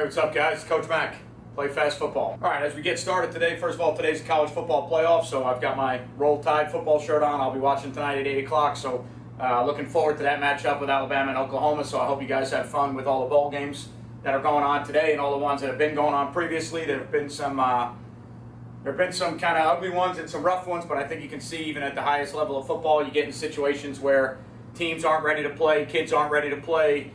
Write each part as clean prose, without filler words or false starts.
what's up, guys? Coach Mac, Play Fast Football. All right, as we get started today, first of all, today's college football playoff, so I've got my Roll Tide football shirt on. I'll be watching tonight at 8 o'clock, so looking forward to that matchup with Alabama and Oklahoma, so I hope you guys have fun with all the bowl games that are going on today and all the ones that have been going on previously. There have been some kind of ugly ones and some rough ones, but I think you can see even at the highest level of football, you get in situations where teams aren't ready to play, kids aren't ready to play,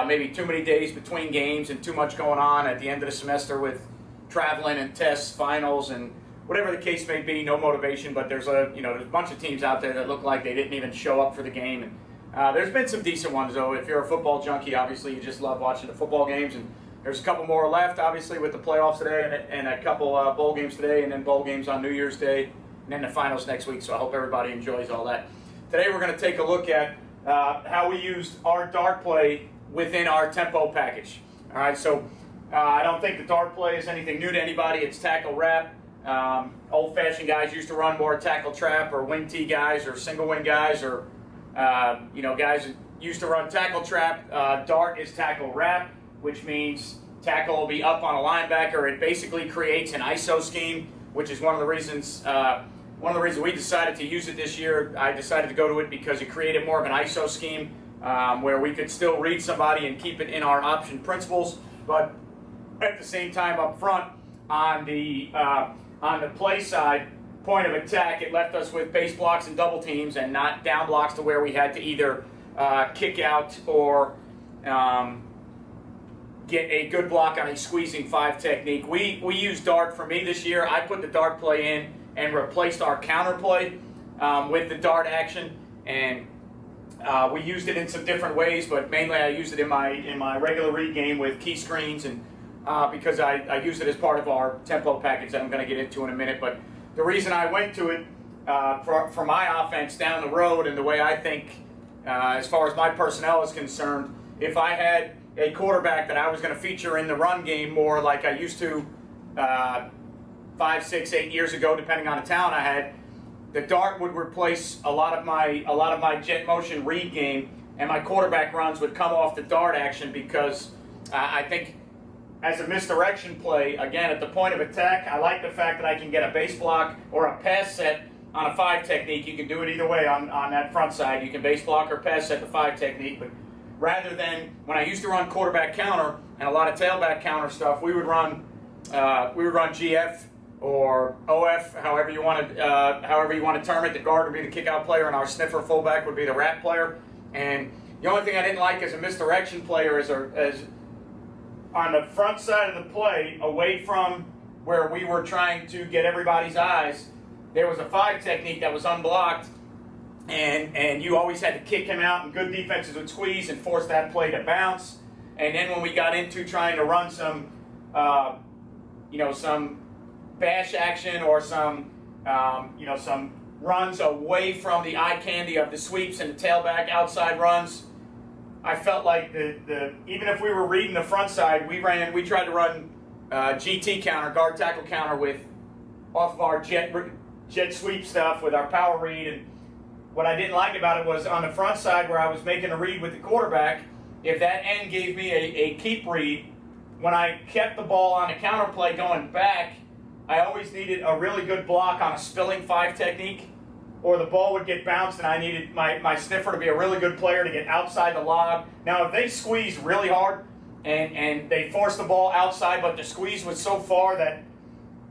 maybe too many days between games and too much going on at the end of the semester with traveling and tests, finals, and whatever the case may be, no motivation, but there's a bunch of teams out there that look like they didn't even show up for the game. And there's been some decent ones, though. If you're a football junkie, obviously you just love watching the football games, and there's a couple more left, obviously, with the playoffs today and a couple bowl games today, and then bowl games on New Year's Day, and then the finals next week, so I hope everybody enjoys all that. Today we're going to take a look at how we used our dart play within our tempo package. All right, so I don't think the dart play is anything new to anybody. It's tackle wrap. Old-fashioned guys used to run more tackle trap, or wing tee guys, or single wing guys, or guys that used to run tackle trap. Dart is tackle wrap, which means tackle will be up on a linebacker. It basically creates an ISO scheme, which is one of the reasons we decided to use it this year. I decided to go to it because it created more of an ISO scheme where we could still read somebody and keep it in our option principles, but at the same time up front on the play side, point of attack, it left us with base blocks and double teams and not down blocks to where we had to either kick out or get a good block on a squeezing five technique. We used dart for me this year. I put the dart play in and replaced our counter play with the dart action, and we used it in some different ways, but mainly I used it in my regular read game with key screens, and because I used it as part of our tempo package that I'm going to get into in a minute. But the reason I went to it for my offense down the road, and the way I think as far as my personnel is concerned, if I had a quarterback that I was going to feature in the run game more like I used to 5, 6, 8 years ago, depending on the talent I had, the dart would replace a lot of my jet motion read game, and my quarterback runs would come off the dart action because I think as a misdirection play, again, at the point of attack, I like the fact that I can get a base block or a pass set on a five technique. You can do it either way on that front side. You can base block or pass set the five technique, but rather than when I used to run quarterback counter and a lot of tailback counter stuff, we would run GF or OF, however you want to term it. The guard would be the kick-out player, and our sniffer fullback would be the wrap player. And the only thing I didn't like as a misdirection player is on the front side of the play, away from where we were trying to get everybody's eyes, there was a five technique that was unblocked, and you always had to kick him out, and good defenses would squeeze and force that play to bounce. And then when we got into trying to run some bash action or some runs away from the eye candy of the sweeps and the tailback outside runs, I felt like even if we were reading the front side, we tried to run GT counter, guard tackle counter, off of our jet sweep stuff with our power read. And what I didn't like about it was on the front side where I was making a read with the quarterback, if that end gave me a keep read, when I kept the ball on a counter play going back, I always needed a really good block on a spilling five technique, or the ball would get bounced and I needed my sniffer to be a really good player to get outside the log. Now, if they squeeze really hard and they force the ball outside, but the squeeze was so far that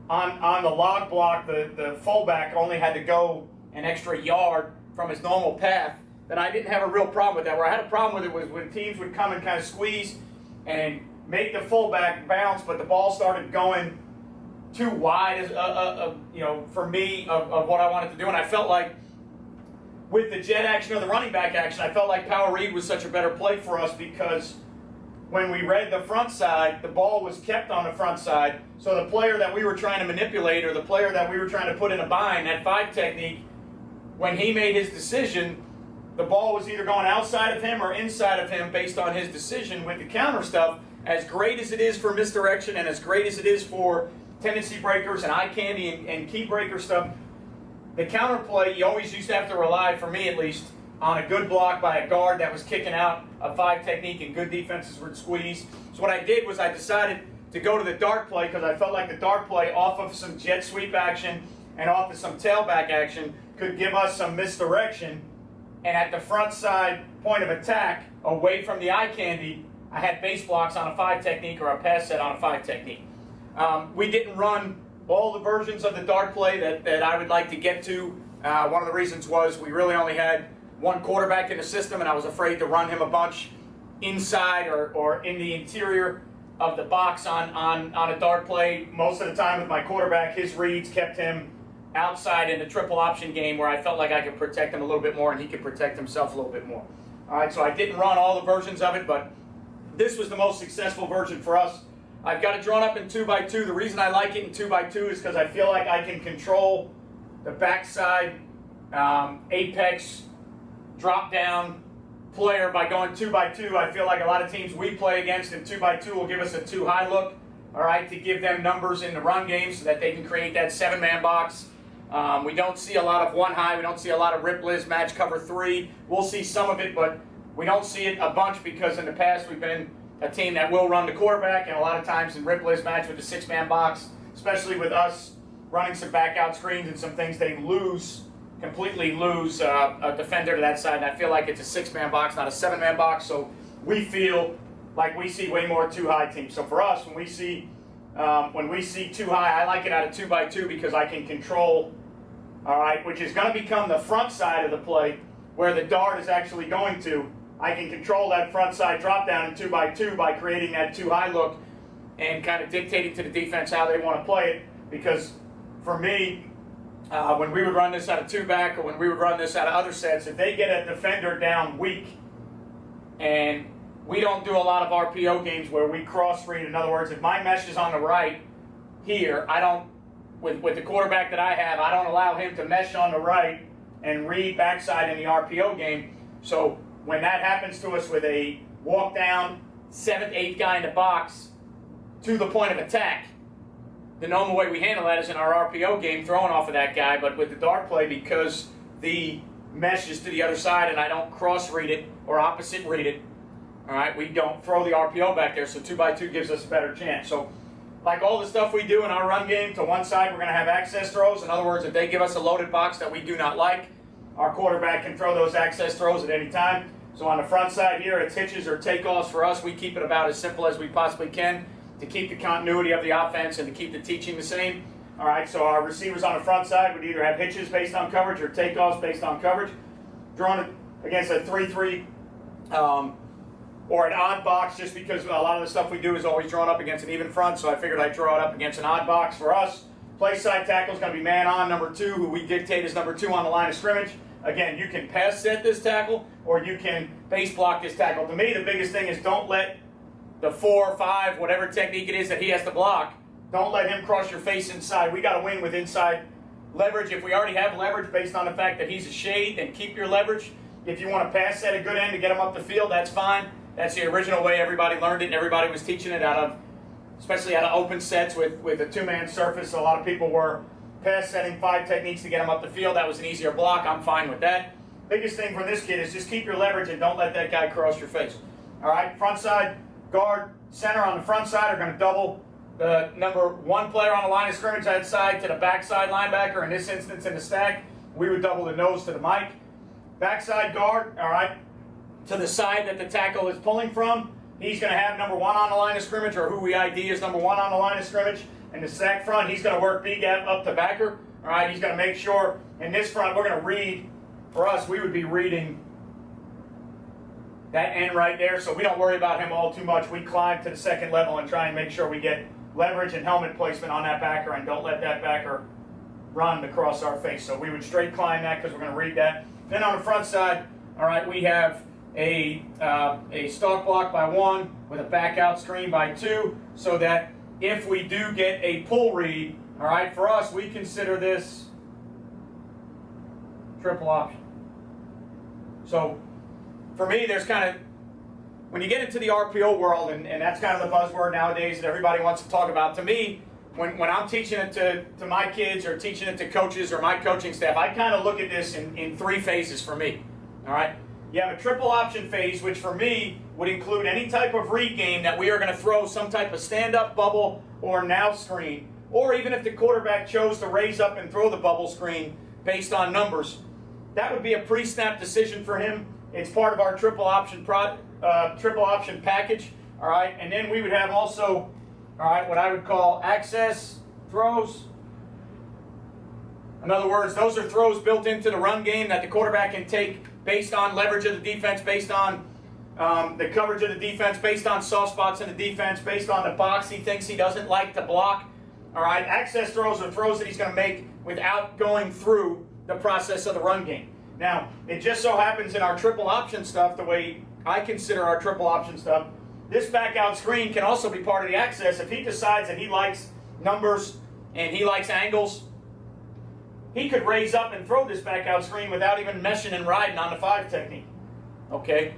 on the log block, the fullback only had to go an extra yard from his normal path, then I didn't have a real problem with that. Where I had a problem with it was when teams would come and kind of squeeze and make the fullback bounce, but the ball started going too wide, for me, of what I wanted to do. And I felt like with the jet action or the running back action, I felt like power read was such a better play for us because when we read the front side, the ball was kept on the front side. So the player that we were trying to manipulate, or the player that we were trying to put in a bind, that five technique, when he made his decision, the ball was either going outside of him or inside of him based on his decision. With the counter stuff, as great as it is for misdirection and as great as it is for tendency breakers and eye candy and key breaker stuff, the counter play, you always used to have to rely, for me at least, on a good block by a guard that was kicking out a 5 technique and good defenses would squeeze. So what I did was I decided to go to the dart play because I felt like the dart play off of some jet sweep action and off of some tailback action could give us some misdirection. And at the front side point of attack, away from the eye candy, I had base blocks on a 5 technique or a pass set on a 5 technique. We didn't run all the versions of the dart play that I would like to get to. One of the reasons was we really only had one quarterback in the system, and I was afraid to run him a bunch inside or in the interior of the box on a dart play. Most of the time with my quarterback, his reads kept him outside in the triple option game where I felt like I could protect him a little bit more and he could protect himself a little bit more. All right, so I didn't run all the versions of it, but this was the most successful version for us. I've got it drawn up in 2x2. The reason I like it in 2x2 is because I feel like I can control the backside apex drop down player by going 2x2. I feel like a lot of teams we play against in 2x2 will give us a 2 high look, all right, to give them numbers in the run game so that they can create that 7-man box. We don't see a lot of 1 high. We don't see a lot of rip blitz, match cover 3. We'll see some of it, but we don't see it a bunch because in the past we've been a team that will run the quarterback, and a lot of times in rip blitz match with the 6-man box, especially with us running some back out screens and some things, they completely lose a defender to that side, and I feel like it's a 6-man box, not a 7-man box, so we feel like we see way more 2 high teams. So for us, when we see 2 high, I like it out of 2x2 because I can control, all right, which is going to become the front side of the play where the dart is actually going to. I can control that front side drop down in 2x2 by creating that 2 high look and kind of dictating to the defense how they want to play it. Because for me, when we would run this out of 2-back or when we would run this out of other sets, if they get a defender down weak, and we don't do a lot of RPO games where we cross read. In other words, if my mesh is on the right here, I don't, with the quarterback that I have, I don't allow him to mesh on the right and read backside in the RPO game. So when that happens to us with a walk down 7th, 8th guy in the box to the point of attack, the normal way we handle that is in our RPO game, throwing off of that guy. But with the dart play, because the mesh is to the other side and I don't cross read it or opposite read it, all right, we don't throw the RPO back there, so 2x2 gives us a better chance. So like all the stuff we do in our run game, to one side we're going to have access throws. In other words, if they give us a loaded box that we do not like, our quarterback can throw those access throws at any time. So on the front side here, it's hitches or takeoffs for us. We keep it about as simple as we possibly can to keep the continuity of the offense and to keep the teaching the same. All right, so our receivers on the front side would either have hitches based on coverage or takeoffs based on coverage. Drawn against a 3-3 or an odd box, just because a lot of the stuff we do is always drawn up against an even front, so I figured I'd draw it up against an odd box. For us, play side tackle is going to be man on number 2, who we dictate as number 2 on the line of scrimmage. Again, you can pass set this tackle or you can base block this tackle. To me, the biggest thing is don't let the 4 or 5, whatever technique it is that he has to block, don't let him cross your face inside. We got to win with inside leverage. If we already have leverage based on the fact that he's a shade, then keep your leverage. If you want to pass set a good end to get him up the field, that's fine. That's the original way everybody learned it and everybody was teaching it out of, especially out of open sets with a 2-man surface. A lot of people were pass setting 5 techniques to get him up the field. That was an easier block. I'm fine with that. Biggest thing for this kid is just keep your leverage and don't let that guy cross your face. All right, front side, guard, center on the front side are going to double the number 1 player on the line of scrimmage that side to the backside linebacker. In this instance, in the stack, we would double the nose to the mic. Backside guard, all right, to the side that the tackle is pulling from. He's going to have number 1 on the line of scrimmage, or who we ID as number 1 on the line of scrimmage. In the sack front, he's going to work B-gap up to backer. All right, he's going to make sure in this front we're going to read. For us, we would be reading that end right there, so we don't worry about him all too much. We climb to the second level and try and make sure we get leverage and helmet placement on that backer and don't let that backer run across our face. So we would straight climb that because we're going to read that. Then on the front side, all right, we have a stalk block by 1 with a back out screen by 2, so that if we do get a pull read, all right, for us, we consider this triple option. So for me, there's kind of, when you get into the RPO world, and that's kind of the buzzword nowadays that everybody wants to talk about, to me, when I'm teaching it to my kids or teaching it to coaches or my coaching staff, I kind of look at this in 3 phases for me. All right. You have a triple option phase, which for me would include any type of read game that we are going to throw some type of stand-up bubble or now screen, or even if the quarterback chose to raise up and throw the bubble screen based on numbers. That would be a pre-snap decision for him. It's part of our triple option package. All right, and then we would have also, all right, what I would call access throws. In other words, those are throws built into the run game that the quarterback can take based on leverage of the defense, based on the coverage of the defense, based on soft spots in the defense, based on the box he thinks he doesn't like to block. All right, access throws are throws that he's going to make without going through the process of the run game. Now, it just so happens in our triple option stuff, the way I consider our triple option stuff, this back out screen can also be part of the access. If he decides that he likes numbers and he likes angles, he could raise up and throw this back out screen without even meshing and riding on the 5 technique. Okay?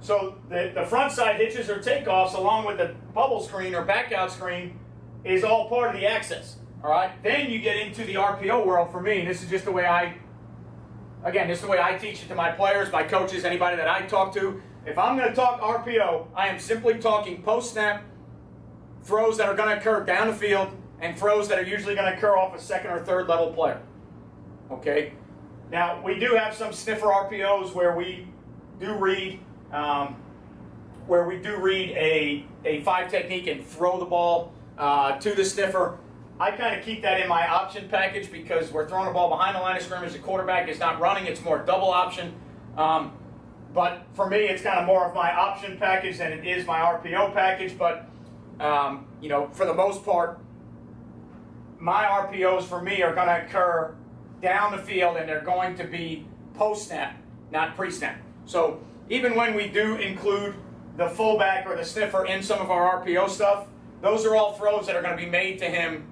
So the front side hitches or takeoffs along with the bubble screen or back out screen is all part of the access. All right? Then you get into the RPO world for me, and this is just the way this is the way I teach it to my players, my coaches, anybody that I talk to. If I'm going to talk RPO, I am simply talking post-snap throws that are going to occur down the field and throws that are usually going to occur off a second or third level player. Okay? Now, we do have some sniffer RPOs where we do read a 5 technique and throw the ball to the sniffer. I kind of keep that in my option package because we're throwing the ball behind the line of scrimmage. The quarterback is not running. It's more double option. But for me, it's kind of more of my option package than it is my RPO package. But, you know, for the most part, my RPOs for me are going to occur down the field, and they're going to be post-snap, not pre-snap. So even when we do include the fullback or the sniffer in some of our RPO stuff, those are all throws that are going to be made to him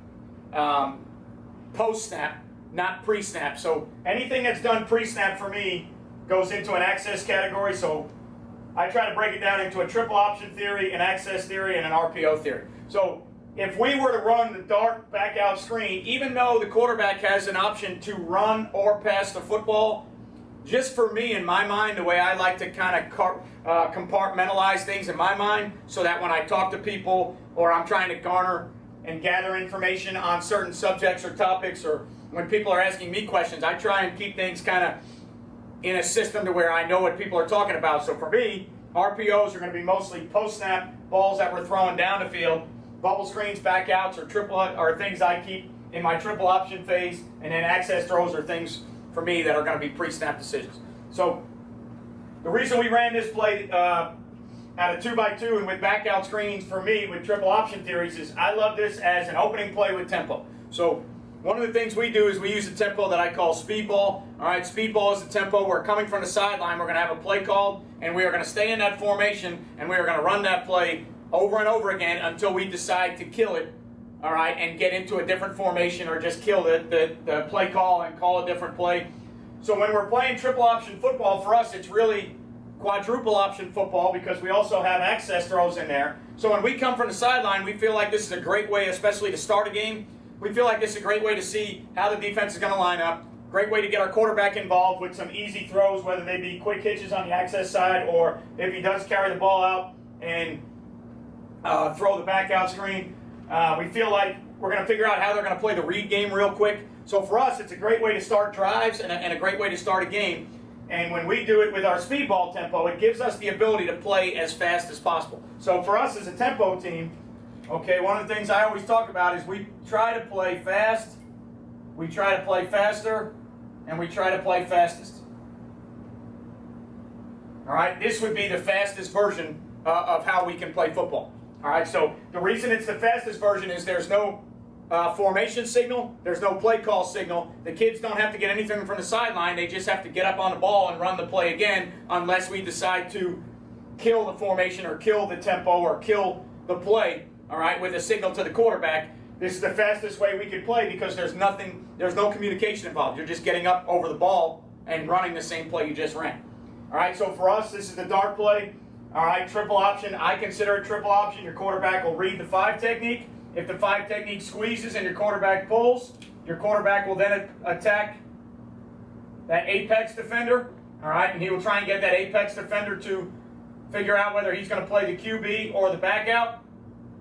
post-snap, not pre-snap. So anything that's done pre-snap for me goes into an access category. So I try to break it down into a triple option theory, an access theory, and an RPO theory. So if we were to run the dart back out screen, even though the quarterback has an option to run or pass the football, just for me, in my mind, the way I like to kind of compartmentalize things in my mind, so that when I talk to people or I'm trying to garner and gather information on certain subjects or topics, or when people are asking me questions, I try and keep things kind of in a system to where I know what people are talking about. So for me, RPOs are going to be mostly post-snap balls that we're throwing down the field. Bubble screens, back outs, or triple are things I keep in my triple option phase, and then access throws are things for me that are going to be pre-snap decisions. So the reason we ran this play out of 2x2 and with back out screens for me with triple option theories is I love this as an opening play with tempo. So one of the things we do is we use a tempo that I call speedball. All right, speedball is the tempo. We're coming from the sideline. We're going to have a play called, and we are going to stay in that formation, and we are going to run that play over and over again until we decide to kill it, all right, and get into a different formation or just kill the play call and call a different play. So when we're playing triple option football, for us it's really quadruple option football because we also have access throws in there. So when we come from the sideline, we feel like this is a great way, especially to start a game, we feel like this is a great way to see how the defense is going to line up. Great way to get our quarterback involved with some easy throws, whether they be quick hitches on the access side or if he does carry the ball out and throw the back out screen. We feel like we're going to figure out how they're going to play the read game real quick. So for us, it's a great way to start drives and a great way to start a game. And when we do it with our speedball tempo, it gives us the ability to play as fast as possible. So for us as a tempo team, okay, one of the things I always talk about is we try to play fast, we try to play faster, and we try to play fastest. All right, this would be the fastest version of how we can play football. All right, so the reason it's the fastest version is there's no formation signal, there's no play call signal. The kids don't have to get anything from the sideline. They just have to get up on the ball and run the play again unless we decide to kill the formation or kill the tempo or kill the play, all right, with a signal to the quarterback. This is the fastest way we can play because there's no communication involved. You're just getting up over the ball and running the same play you just ran. All right, so for us, this is the dart play. All right, triple option. I consider it triple option. Your quarterback will read the 5 technique. If the 5 technique squeezes and your quarterback pulls, your quarterback will then attack that apex defender. All right, and he will try and get that apex defender to figure out whether he's going to play the QB or the back out.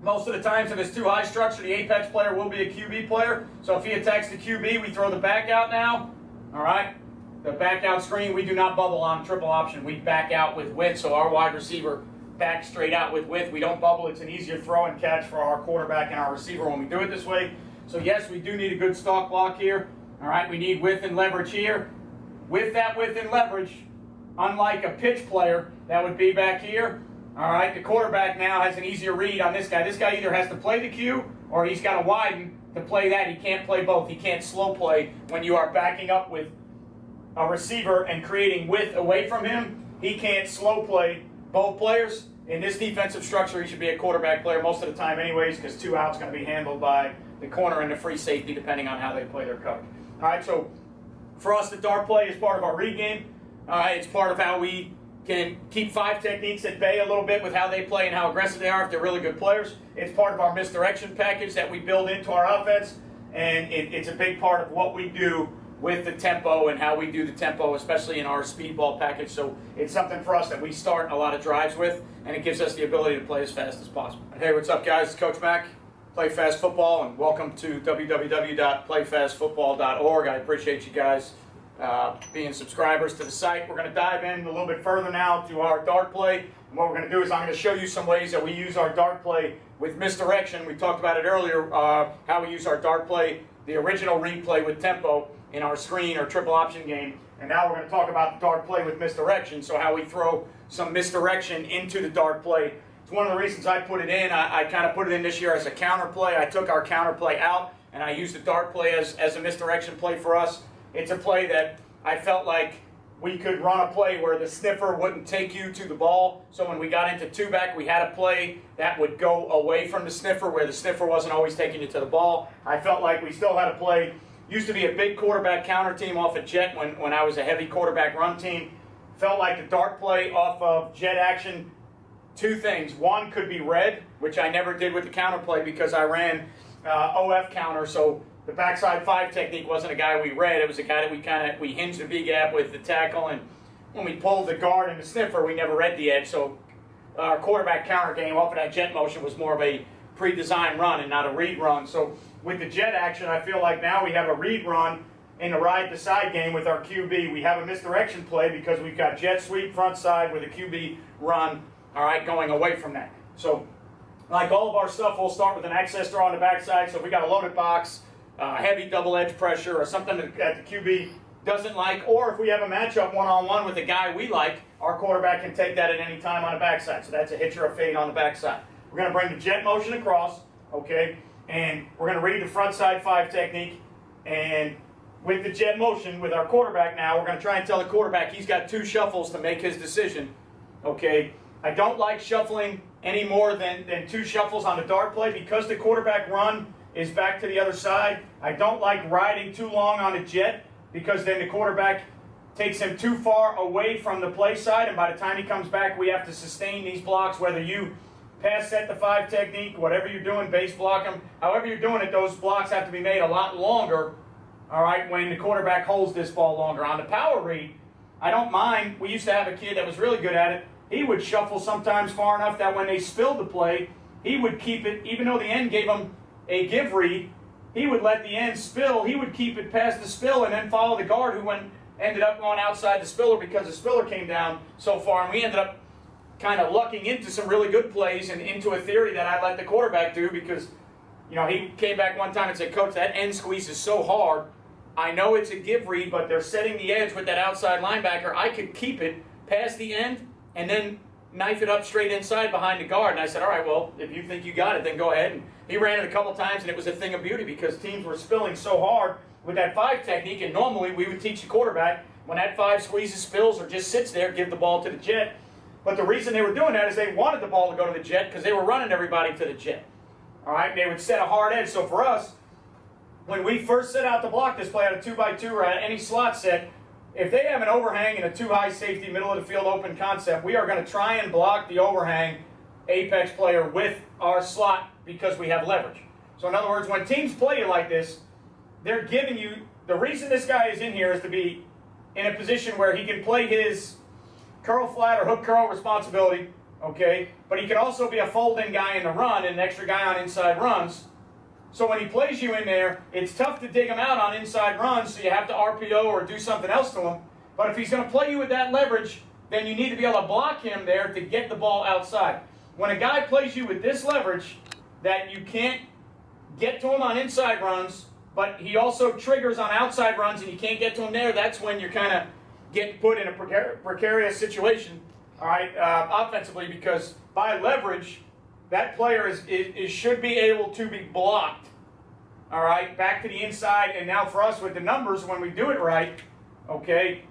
Most of the times in this too high structure, the apex player will be a QB player. So if he attacks the QB, we throw the back out now. All right, the back out screen, we do not bubble on triple option. We back out with width, so our wide receiver backs straight out with width. We don't bubble. It's an easier throw and catch for our quarterback and our receiver when we do it this way. So yes, we do need a good stalk block here. All right, we need width and leverage here. With that width and leverage, unlike a pitch player that would be back here, all right, the quarterback now has an easier read on this guy. This guy either has to play the Q or he's got to widen to play that. He can't play both. He can't slow play when you are backing up with a receiver and creating width away from him. He can't slow play both players. In this defensive structure, he should be a quarterback player most of the time anyways, because 2 outs going to be handled by the corner and the free safety depending on how they play their coverage. All right, so for us, the dart play is part of our read game. It's part of how we can keep 5 techniques at bay a little bit with how they play and how aggressive they are if they're really good players. It's part of our misdirection package that we build into our offense, and it's a big part of what we do with the tempo and how we do the tempo, especially in our speed ball package. So it's something for us that we start a lot of drives with, and it gives us the ability to play as fast as possible. Hey, what's up, guys? It's Coach Mac, Play Fast Football, and welcome to www.playfastfootball.org. I appreciate you guys being subscribers to the site. We're going to dive in a little bit further now to our dart play. And what we're going to do is I'm going to show you some ways that we use our dart play with misdirection. We talked about it earlier, how we use our dart play, the original replay with tempo in our screen or triple option game. And now we're going to talk about the dart play with misdirection, so how we throw some misdirection into the dart play. It's one of the reasons I put it in. I kind of put it in this year as a counter play. I took our counter play out, and I used the dart play as a misdirection play for us. It's a play that I felt like we could run a play where the sniffer wouldn't take you to the ball. So when we got into 2-back, we had a play that would go away from the sniffer where the sniffer wasn't always taking you to the ball. I felt like we still had a play. Used to be a big quarterback counter team off of jet when I was a heavy quarterback run team. Felt like the dart play off of jet action, 2 things. One could be red, which I never did with the counter play because I ran OF counter, so the backside 5 technique wasn't a guy we read. It was a guy that we hinged the B-gap with the tackle, and when we pulled the guard and the sniffer, we never read the edge. So our quarterback counter game off of that jet motion was more of a pre-designed run and not a read run. So with the jet action, I feel like now we have a read run in the ride to side game with our QB. We have a misdirection play because we've got jet sweep front side with a QB run, all right, going away from that. So like all of our stuff, we'll start with an access draw on the backside. So if we got a loaded box, heavy double edge pressure, or something that the QB doesn't like, or if we have a matchup one-on-one with a guy we like, our quarterback can take that at any time on the backside. So that's a hitch or a fade on the backside. We're going to bring the jet motion across, okay, and we're going to read the front side 5 technique, and with the jet motion with our quarterback now, we're going to try and tell the quarterback he's got 2 shuffles to make his decision, okay. I don't like shuffling any more than 2 shuffles on the dart play because the quarterback run is back to the other side. I don't like riding too long on a jet because then the quarterback takes him too far away from the play side, and by the time he comes back, we have to sustain these blocks, whether you pass set the 5 technique, whatever you're doing, base block them, however you're doing it, those blocks have to be made a lot longer, all right, when the quarterback holds this ball longer. On the power read, I don't mind. We used to have a kid that was really good at it. He would shuffle sometimes far enough that when they spilled the play, he would keep it, even though the end gave him a give read, he would let the end spill. He would keep it past the spill and then follow the guard who ended up going outside the spiller because the spiller came down so far. And we ended up kind of lucking into some really good plays and into a theory that I let the quarterback do because, you know, he came back one time and said, Coach, that end squeeze is so hard. I know it's a give read, but they're setting the edge with that outside linebacker. I could keep it past the end and then knife it up straight inside behind the guard. And I said, all right, well, if you think you got it, then go ahead. And he ran it a couple times, and it was a thing of beauty because teams were spilling so hard with that 5 technique. And normally we would teach the quarterback, when that 5 squeezes, spills, or just sits there, give the ball to the jet. But the reason they were doing that is they wanted the ball to go to the jet because they were running everybody to the jet. All right, they would set a hard edge. So for us, when we first set out to block this play at a 2x2 or at any slot set, if they have an overhang and a 2-high safety, middle of the field open concept, we are going to try and block the overhang apex player with our slot because we have leverage. So in other words, when teams play you like this, they're giving you, the reason this guy is in here is to be in a position where he can play his curl flat or hook curl responsibility, okay? But he can also be a fold-in guy in the run and an extra guy on inside runs. So when he plays you in there, it's tough to dig him out on inside runs, so you have to RPO or do something else to him. But if he's going to play you with that leverage, then you need to be able to block him there to get the ball outside. When a guy plays you with this leverage, that you can't get to him on inside runs, but he also triggers on outside runs and you can't get to him there, that's when you're kind of getting put in a precarious situation, all right, offensively, because by leverage, that player should be able to be blocked, all right, back to the inside. And now for us with the numbers, when we do it right, okay,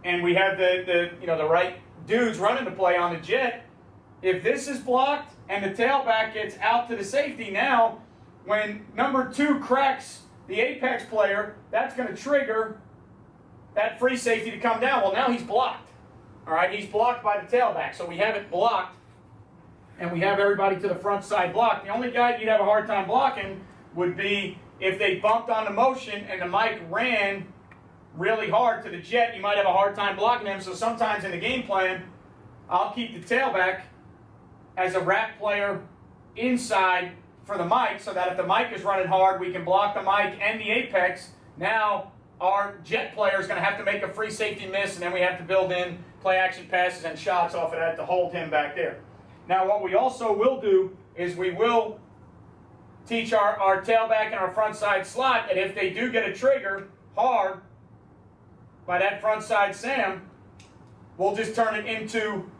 and we have the right dudes running the play on the jet, if this is blocked and the tailback gets out to the safety, now when number 2 cracks the apex player, that's going to trigger that free safety to come down. Well, now he's blocked. All right, he's blocked by the tailback. So we have it blocked, and we have everybody to the front side blocked. The only guy you'd have a hard time blocking would be if they bumped on the motion and the Mike ran really hard to the jet. You might have a hard time blocking him. So sometimes in the game plan, I'll keep the tailback as a wrap player inside for the Mike, so that if the Mike is running hard, we can block the Mike and the apex. Now our jet player is going to have to make a free safety miss, and then we have to build in play action passes and shots off of that to hold him back there. Now what we also will do is we will teach our tailback and our front side slot that if they do get a trigger hard by that front side Sam, we'll just turn it into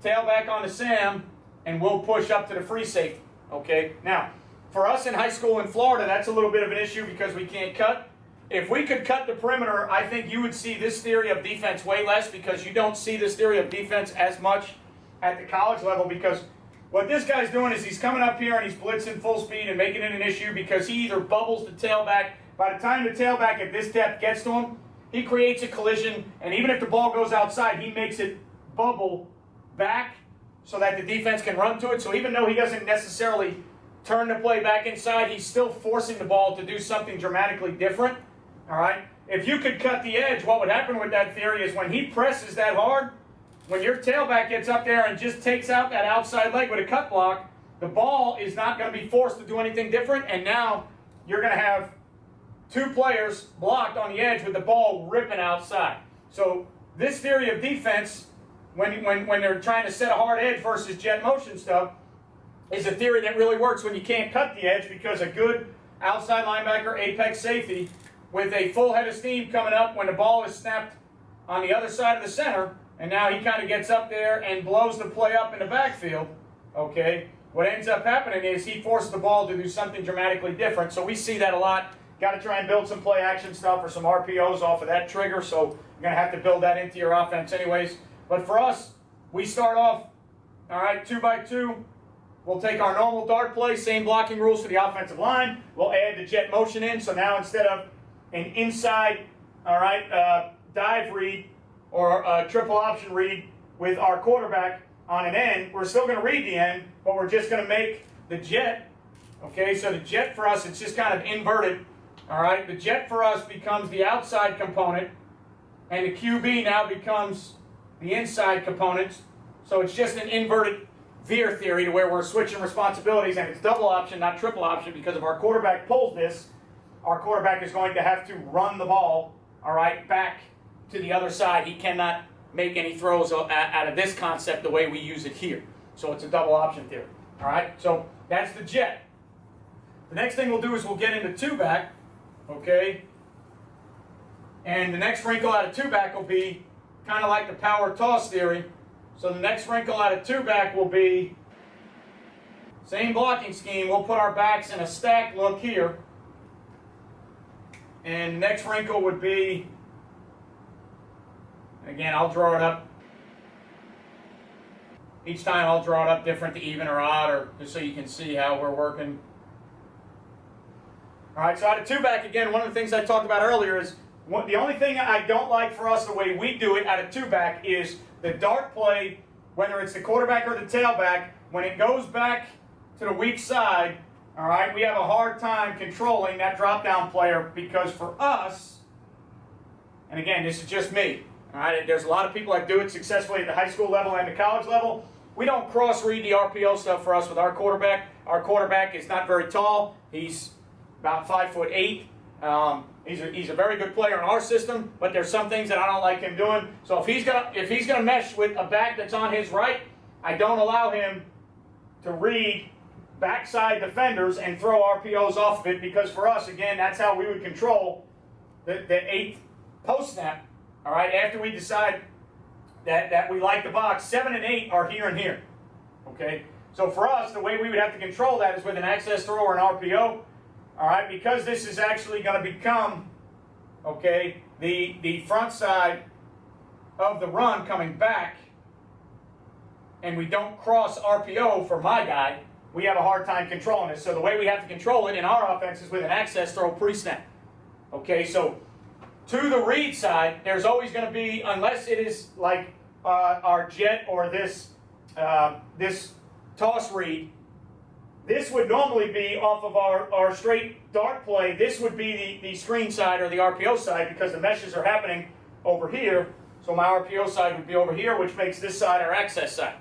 tailback on the Sam, and we'll push up to the free safety. Okay, now, for us in high school in Florida, that's a little bit of an issue because we can't cut. If we could cut the perimeter, I think you would see this theory of defense way less, because you don't see this theory of defense as much at the college level, because what this guy's doing is he's coming up here and he's blitzing full speed and making it an issue because he either bubbles the tailback. By the time the tailback at this depth gets to him, he creates a collision, and even if the ball goes outside, he makes it bubble back so that the defense can run to it. So even though he doesn't necessarily turn the play back inside, he's still forcing the ball to do something dramatically different. All right? If you could cut the edge, what would happen with that theory is when he presses that hard, when your tailback gets up there and just takes out that outside leg with a cut block, the ball is not going to be forced to do anything different, and now you're going to have 2 players blocked on the edge with the ball ripping outside. So this theory of defense, when they're trying to set a hard edge versus jet motion stuff, is a theory that really works when you can't cut the edge, because a good outside linebacker, apex safety, with a full head of steam coming up when the ball is snapped on the other side of the center, and now he kind of gets up there and blows the play up in the backfield, okay, what ends up happening is he forces the ball to do something dramatically different. So we see that a lot. Got to try and build some play action stuff or some RPOs off of that trigger, so you're going to have to build that into your offense anyways. But for us, we start off, all right, 2 by 2. We'll take our normal dart play, same blocking rules for the offensive line. We'll add the jet motion in, so now instead of an inside, all right, dive read or a triple option read with our quarterback on an end, we're still going to read the end, but we're just going to make the jet, okay, so the jet for us, it's just kind of inverted, all right. The jet for us becomes the outside component, and the QB now becomes the inside components. So it's just an inverted veer theory to where we're switching responsibilities, and it's double option, not triple option, because if our quarterback pulls this, our quarterback is going to have to run the ball, all right, back to the other side. He cannot make any throws out of this concept the way we use it here. So it's a double option theory, all right? So that's the jet. The next thing we'll do is we'll get into 2-back, okay? And the next wrinkle out of 2-back will be kind of like the power toss theory. So the next wrinkle out of 2-back will be same blocking scheme. We'll put our backs in a stack look here. And the next wrinkle would be, again, I'll draw it up. Each time I'll draw it up different to even or odd, or just so you can see how we're working. All right, so out of 2-back, again, one of the things I talked about earlier is the only thing I don't like for us the way we do it out of 2-back is the dart play, whether it's the quarterback or the tailback, when it goes back to the weak side, all right, we have a hard time controlling that drop-down player, because for us, and again, this is just me. All right, there's a lot of people that do it successfully at the high school level and the college level. We don't cross-read the RPO stuff for us with our quarterback. Our quarterback is not very tall. He's about 5'8". He's a very good player in our system, but there's some things that I don't like him doing. So if he's gonna mesh with a back that's on his right, I don't allow him to read backside defenders and throw RPOs off of it, because for us, again, that's how we would control the 8th post snap. All right, after we decide that we like the box, 7 and 8 are here and here. Okay, so for us, the way we would have to control that is with an access throw or an RPO. All right, because this is actually going to become, okay, the front side of the run coming back, and we don't cross RPO for my guy, we have a hard time controlling it. So the way we have to control it in our offense is with an access throw pre-snap. Okay, so to the read side, there's always going to be, unless it is like our jet or this toss read, this would normally be off of our straight dart play. This would be the screen side or the RPO side, because the meshes are happening over here. So my RPO side would be over here, which makes this side our access side.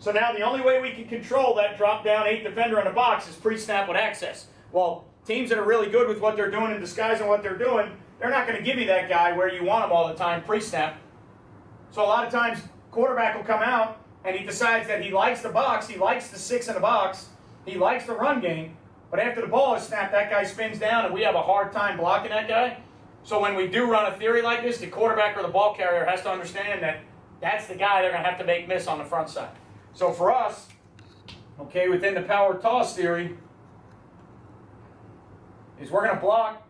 So now the only way we can control that drop down 8 defender in the box is pre-snap with access. Well, teams that are really good with what they're doing and disguising what they're doing, they're not going to give you that guy where you want him all the time pre-snap. So a lot of times, quarterback will come out and he decides that he likes the box, he likes the 6 in the box, he likes the run game, but after the ball is snapped, that guy spins down and we have a hard time blocking that guy. So when we do run a theory like this, the quarterback or the ball carrier has to understand that that's the guy they're going to have to make miss on the front side. So for us, okay, within the power toss theory, is we're going to block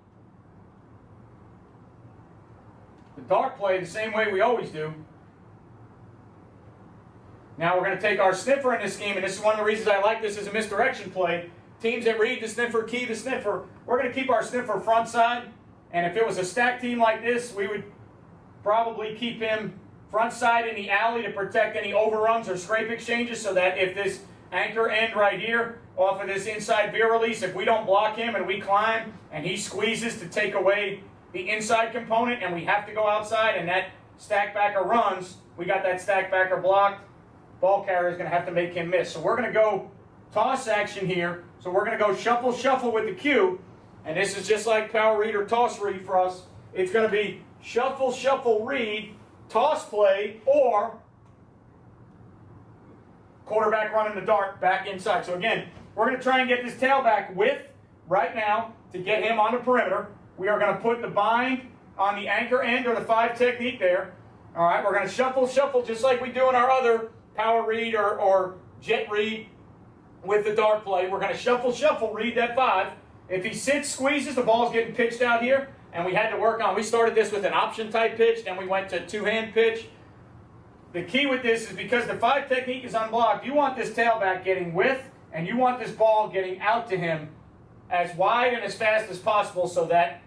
the dart play the same way we always do. Now we're going to take our sniffer in this game, and this is one of the reasons I like this as a misdirection play. Teams that read the sniffer, key the sniffer, we're going to keep our sniffer front side, and if it was a stacked team like this, we would probably keep him front side in the alley to protect any overruns or scrape exchanges, so that if this anchor end right here off of this inside veer release, if we don't block him and we climb and he squeezes to take away the inside component and we have to go outside and that stack backer runs, we got that stack backer blocked, ball carrier is going to have to make him miss. So we're going to go toss action here. So we're going to go shuffle, shuffle with the cue, and this is just like power read or toss read for us. It's going to be shuffle, shuffle, read, toss play, or quarterback running the dart back inside. So again, we're going to try and get this tailback width right now to get him on the perimeter. We are going to put the bind on the anchor end or the 5 technique there. All right, we're going to shuffle, shuffle just like we do in our other power read or jet read with the dart play. We're going to shuffle, shuffle, read that 5. If he sits, squeezes, the ball's getting pitched out here. And we had to work on, we started this with an option type pitch, then we went to 2-hand pitch. The key with this is because the 5 technique is unblocked, you want this tailback getting width, and you want this ball getting out to him as wide and as fast as possible, so that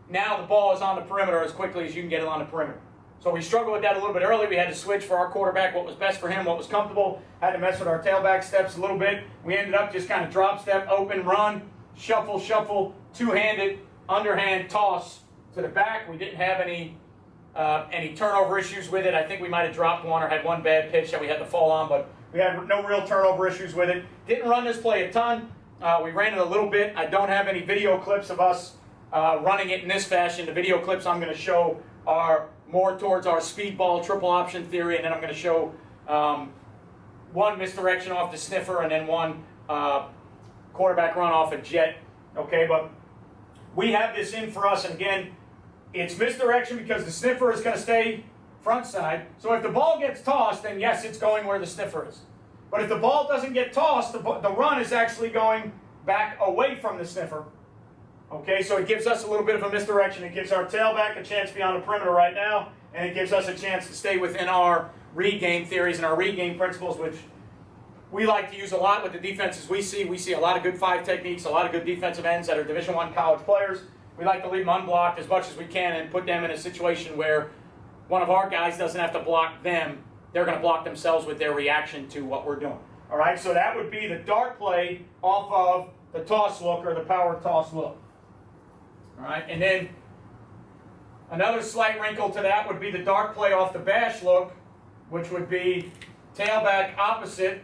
now the ball is on the perimeter as quickly as you can get it on the perimeter. So we struggled with that a little bit early. We had to switch for our quarterback, what was best for him, what was comfortable. Had to mess with our tailback steps a little bit. We ended up just kind of drop step, open, run, shuffle, shuffle, 2-handed, underhand toss to the back. We didn't have any turnover issues with it. I think we might have dropped one or had one bad pitch that we had to fall on, but we had no real turnover issues with it. Didn't run this play a ton. We ran it a little bit. I don't have any video clips of us running it in this fashion. The video clips I'm going to show are more towards our speedball triple option theory, and then I'm going to show one misdirection off the sniffer and then one quarterback run off a jet. Okay, but we have this in for us, and again, it's misdirection because the sniffer is going to stay front side. So if the ball gets tossed, then yes, it's going where the sniffer is. But if the ball doesn't get tossed, the run is actually going back away from the sniffer. Okay, so it gives us a little bit of a misdirection. It gives our tailback a chance to be on the perimeter right now, and it gives us a chance to stay within our read game theories and our read game principles, which we like to use a lot with the defenses we see. We see a lot of good 5 techniques, a lot of good defensive ends that are Division I college players. We like to leave them unblocked as much as we can and put them in a situation where one of our guys doesn't have to block them. They're going to block themselves with their reaction to what we're doing. All right, so that would be the dart play off of the toss look or the power toss look. All right, and then Another slight wrinkle to that would be the dart play off the bash look, which would be tailback opposite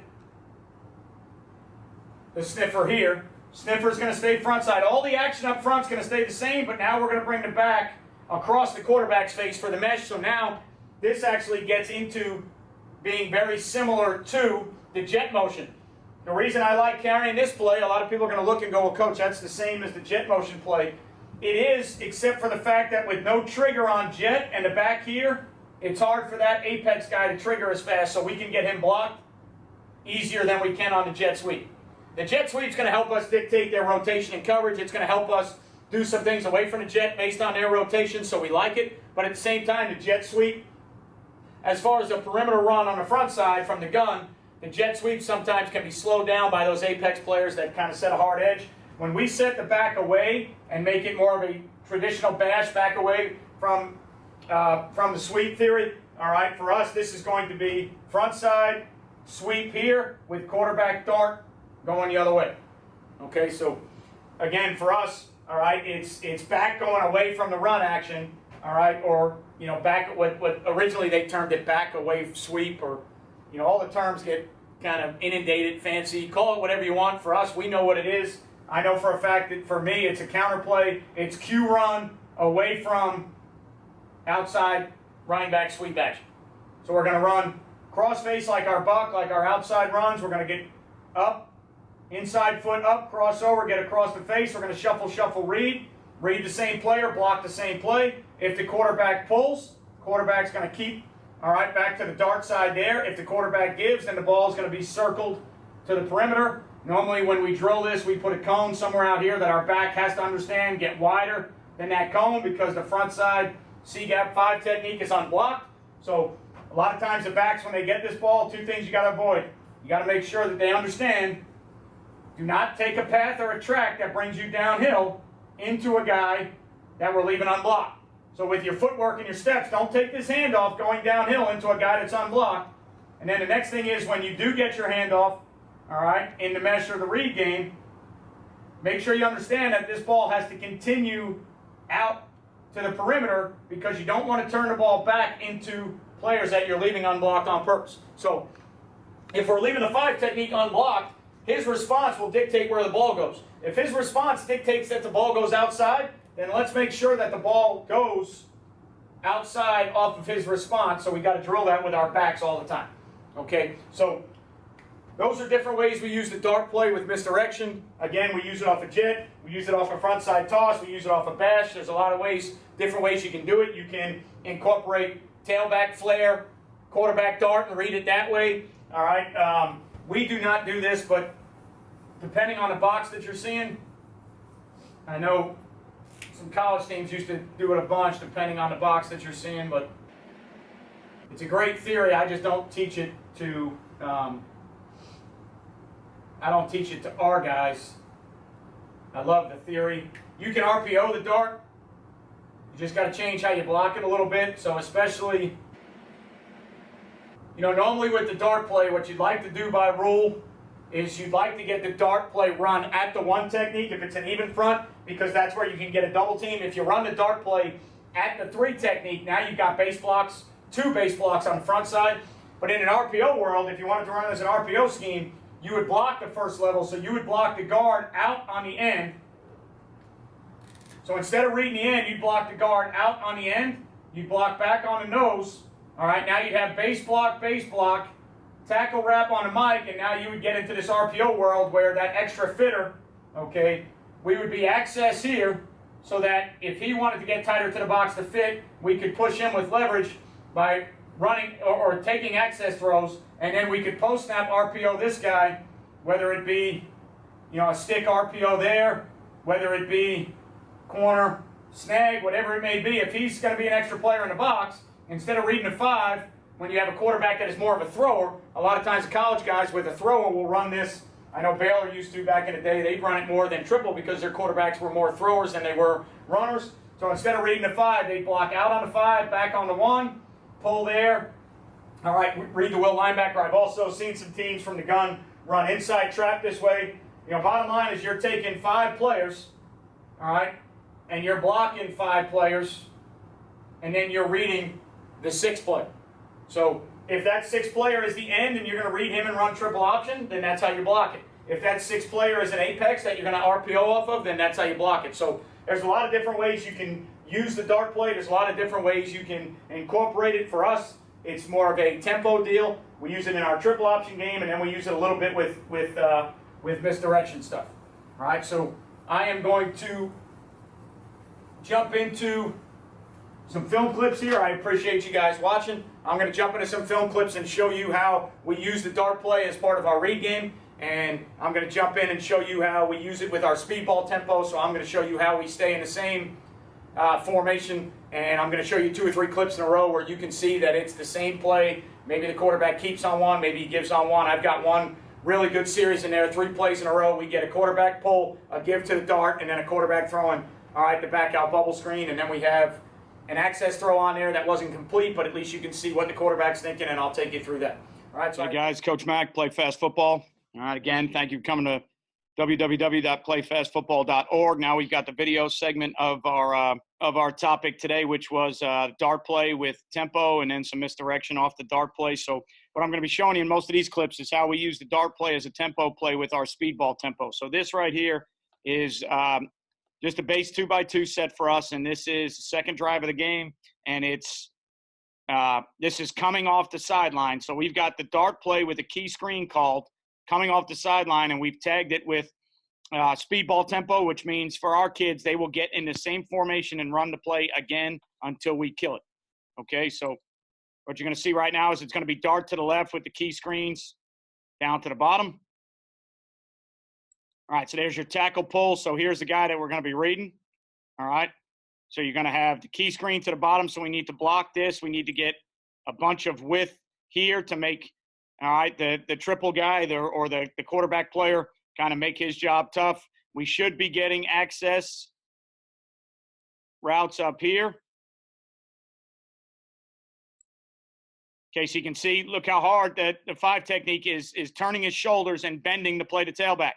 the sniffer here. Sniffer's going to stay front side. All the action up front is going to stay the same, but now we're going to bring the back across the quarterback's face for the mesh. So now this actually gets into being very similar to the jet motion. The reason I like carrying this play, a lot of people are going to look and go, well, coach, that's the same as the jet motion play. It is, except for the fact that with no trigger on jet and the back here, it's hard for that apex guy to trigger as fast, so we can get him blocked easier than we can on the jet sweep. The jet sweep is going to help us dictate their rotation and coverage. It's going to help us do some things away from the jet based on their rotation, so we like it. But at the same time, the jet sweep, as far as the perimeter run on the front side from the gun, the jet sweep sometimes can be slowed down by those apex players that kind of set a hard edge. When we set the back away and make it more of a traditional bash back away from the sweep theory, all right, for us this is going to be front side sweep here with quarterback dart going the other way. Okay, so again for us, all right, it's back going away from the run action, all right, or back what originally they termed it back away sweep, or all the terms get kind of inundated, fancy. Call it whatever you want. For us, we know what it is. I know for a fact that for me, it's a counter play. It's Q run away from outside running back sweep action. So we're going to run cross face like our buck, like our outside runs. We're going to get up, inside foot up, crossover, get across the face. We're going to shuffle, shuffle, read the same player, block the same play. If the quarterback pulls, quarterback's going to keep, all right, back to the dart side there. If the quarterback gives, then the ball is going to be circled to the perimeter. Normally when we drill this, we put a cone somewhere out here that our back has to understand, get wider than that cone, because the front side C-gap 5 technique is unblocked. So a lot of times the backs, when they get this ball, two things you got to avoid. You got to make sure that they understand, do not take a path or a track that brings you downhill into a guy that we're leaving unblocked. So with your footwork and your steps, don't take this handoff going downhill into a guy that's unblocked. And then the next thing is, when you do get your handoff, all right, in the mesh or the read game, make sure you understand that this ball has to continue out to the perimeter, because you don't want to turn the ball back into players that you're leaving unblocked on purpose. So if we're leaving the 5 technique unblocked, his response will dictate where the ball goes. If his response dictates that the ball goes outside, then let's make sure that the ball goes outside off of his response. So we got to drill that with our backs all the time. Okay, so those are different ways we use the dart play with misdirection. Again, we use it off a jet, we use it off a front side toss, we use it off a bash. There's a lot of ways, different ways you can do it. You can incorporate tailback flare, quarterback dart, and read it that way. All right, we do not do this, but depending on the box that you're seeing, I know some college teams used to do it a bunch depending on the box that you're seeing, but it's a great theory. I just don't teach it to our guys. I love the theory. You can RPO the dart. You just got to change how you block it a little bit. So especially, normally with the dart play, what you'd like to do by rule is you'd like to get the dart play run at the 1 technique if it's an even front, because that's where you can get a double team. If you run the dart play at the 3 technique, now you've got base blocks, 2 base blocks on the front side. But in an RPO world, if you wanted to run it as an RPO scheme, you would block the first level, so you would block the guard out on the end. So instead of reading the end, you'd block the guard out on the end. You'd block back on the nose. All right, now you'd have base block, tackle wrap on the mic, and now you would get into this RPO world where that extra fitter, okay, we would be access here, so that if he wanted to get tighter to the box to fit, we could push him with leverage by running or taking access throws, and then we could post snap RPO this guy, whether it be a stick RPO there, whether it be corner snag, whatever it may be. If he's going to be an extra player in the box, instead of reading a 5, when you have a quarterback that is more of a thrower, a lot of times the college guys with a thrower will run this. I know Baylor used to back in the day. They'd run it more than triple because their quarterbacks were more throwers than they were runners. So instead of reading the 5, they'd block out on the 5, back on the 1, pull there. All right, read the will linebacker. I've also seen some teams from the gun run inside trap this way. Bottom line is you're taking 5 players, all right, and you're blocking 5 players and then you're reading the sixth player. So if that sixth player is the end and you're going to read him and run triple option, then that's how you block it. If that sixth player is an apex that you're going to RPO off of, then that's how you block it. So there's a lot of different ways you can use the dart play. There's a lot of different ways you can incorporate it. For us, it's more of a tempo deal. We use it in our triple option game, and then we use it a little bit with misdirection stuff. All right, so I am going to jump into some film clips here. I appreciate you guys watching. I'm going to jump into some film clips and show you how we use the dart play as part of our read game. And I'm going to jump in and show you how we use it with our speedball tempo. So I'm going to show you how we stay in the same formation. And I'm going to show you 2 or 3 clips in a row where you can see that it's the same play. Maybe the quarterback keeps on one, maybe he gives on one. I've got one really good series in there, 3 plays in a row. We get a quarterback pull, a give to the dart, and then a quarterback throwing, all right, the back out bubble screen. And then we have an access throw on there that wasn't complete, but at least you can see what the quarterback's thinking, and I'll take you through that. All right, so hey guys, Coach Mack, Play Fast Football. All right, again, thank you for coming to www.playfastfootball.org. Now we've got the video segment of our topic today, which was dart play with tempo and then some misdirection off the dart play. So what I'm going to be showing you in most of these clips is how we use the dart play as a tempo play with our speedball tempo. So this right here is just a base 2x2 set for us, and this is the second drive of the game, and it's this is coming off the sideline. So we've got the dart play with a key screen called coming off the sideline, and we've tagged it with speedball tempo, which means for our kids, they will get in the same formation and run the play again until we kill it. Okay, so what you're going to see right now is it's going to be dart to the left with the key screens down to the bottom. All right, so there's your tackle pull. So here's the guy that we're going to be reading. All right, so you're going to have the key screen to the bottom, so we need to block this. We need to get a bunch of width here to make, all right, the triple guy or the quarterback player kind of make his job tough. We should be getting access routes up here. Okay, so you can see, look how hard that the 5 technique is turning his shoulders and bending to play the tailback.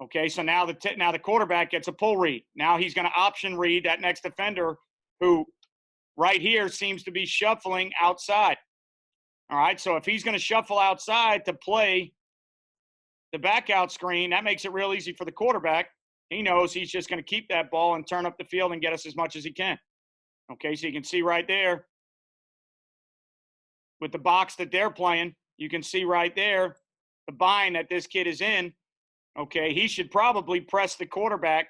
Okay, so now the quarterback gets a pull read. Now he's going to option read that next defender who right here seems to be shuffling outside. All right, so if he's going to shuffle outside to play the back out screen, that makes it real easy for the quarterback. He knows he's just going to keep that ball and turn up the field and get us as much as he can. Okay, so you can see right there with the box that they're playing, you can see right there the bind that this kid is in. Okay, he should probably press the quarterback,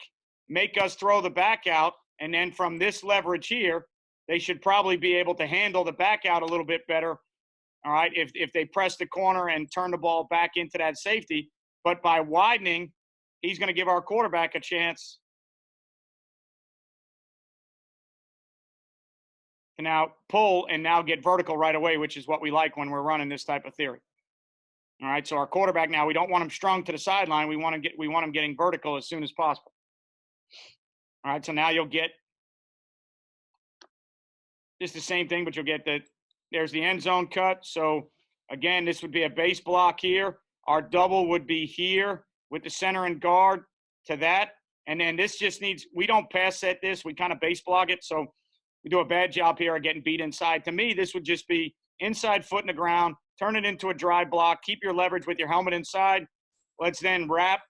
make us throw the back out, and then from this leverage here, they should probably be able to handle the back out a little bit better, all right, if they press the corner and turn the ball back into that safety. But by widening, he's going to give our quarterback a chance to now pull and now get vertical right away, which is what we like when we're running this type of theory. All right, so our quarterback now, we don't want him strung to the sideline. We want him getting vertical as soon as possible. All right, so now you'll get just the same thing, but you'll get there's the end zone cut. So again, this would be a base block here. Our double would be here with the center and guard to that. And then this just needs, we don't pass set this, we kind of base block it. So we do a bad job here of getting beat inside. To me, this would just be inside foot in the ground, turn it into a dry block, keep your leverage with your helmet inside. Let's then wrap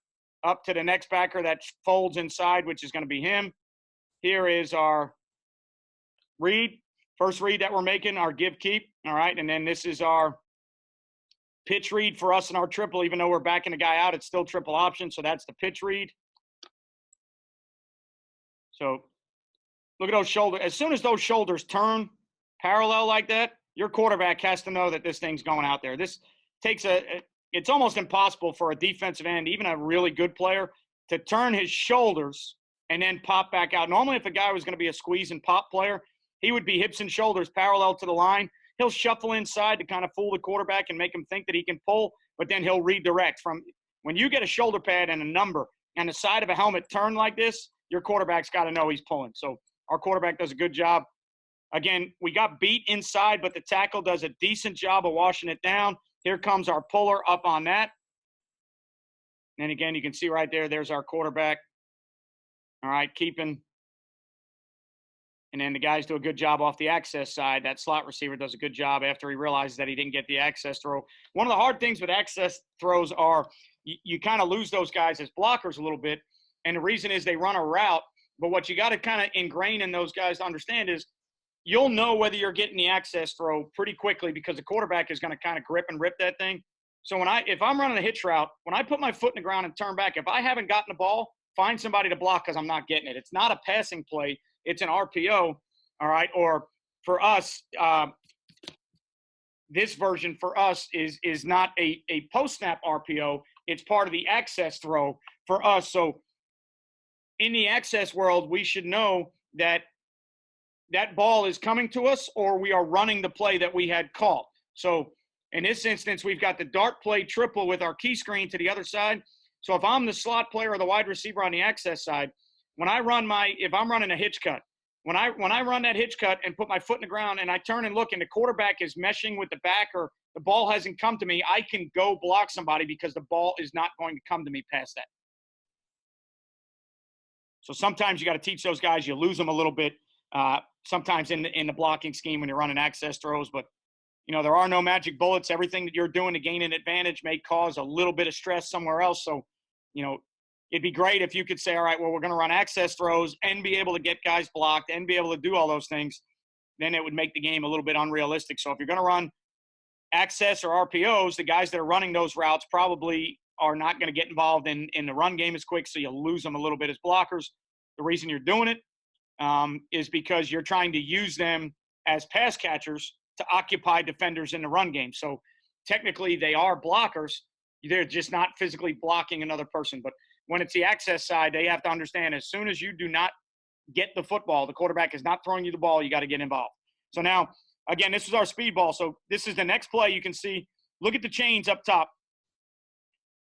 up to the next backer that folds inside, which is going to be him. Here is our read, first read that we're making, our give keep, all right? And then this is our pitch read for us in our triple. Even though we're backing the guy out, it's still triple option, so that's the pitch read. So look at those shoulders. As soon as those shoulders turn parallel like that, your quarterback has to know that this thing's going out there. This takes it's almost impossible for a defensive end, even a really good player, to turn his shoulders and then pop back out. Normally, if a guy was going to be a squeeze and pop player, he would be hips and shoulders parallel to the line. He'll shuffle inside to kind of fool the quarterback and make him think that he can pull, but then he'll redirect. From when you get a shoulder pad and a number and the side of a helmet turn like this, your quarterback's got to know he's pulling. So our quarterback does a good job. Again, we got beat inside, but the tackle does a decent job of washing it down. Here comes our puller up on that. And again, you can see right there, there's our quarterback. All right, keeping And then the guys do a good job off the access side. That slot receiver does a good job after he realizes that he didn't get the access throw. One of the hard things with access throws are you kind of lose those guys as blockers a little bit. And the reason is they run a route. But what you got to kind of ingrain in those guys to understand is you'll know whether you're getting the access throw pretty quickly because the quarterback is going to kind of grip and rip that thing. So if I'm running a hitch route, when I put my foot in the ground and turn back, if I haven't gotten the ball, find somebody to block because I'm not getting it. It's not a passing play. It's an RPO, all right? Or for us, this version for us is not a post-snap RPO. It's part of the access throw for us. So in the access world, we should know that that ball is coming to us or we are running the play that we had called. So in this instance, we've got the dart play triple with our key screen to the other side. So if I'm the slot player or the wide receiver on the access side, if I'm running a hitch cut, when I run that hitch cut and put my foot in the ground and I turn and look and the quarterback is meshing with the back or the ball hasn't come to me, I can go block somebody because the ball is not going to come to me past that. So sometimes you got to teach those guys. You lose them a little bit sometimes in the blocking scheme when you're running access throws. But, there are no magic bullets. Everything that you're doing to gain an advantage may cause a little bit of stress somewhere else. So, it'd be great if you could say, all right, well, we're going to run access throws and be able to get guys blocked and be able to do all those things. Then it would make the game a little bit unrealistic. So if you're going to run access or RPOs, the guys that are running those routes probably are not going to get involved in the run game as quick, so you lose them a little bit as blockers. The reason you're doing it is because you're trying to use them as pass catchers to occupy defenders in the run game. So technically they are blockers. They're just not physically blocking another person. But when it's the access side, they have to understand as soon as you do not get the football, the quarterback is not throwing you the ball, you got to get involved. So now, again, this is our speed ball. So this is the next play. You can see, look at the chains up top.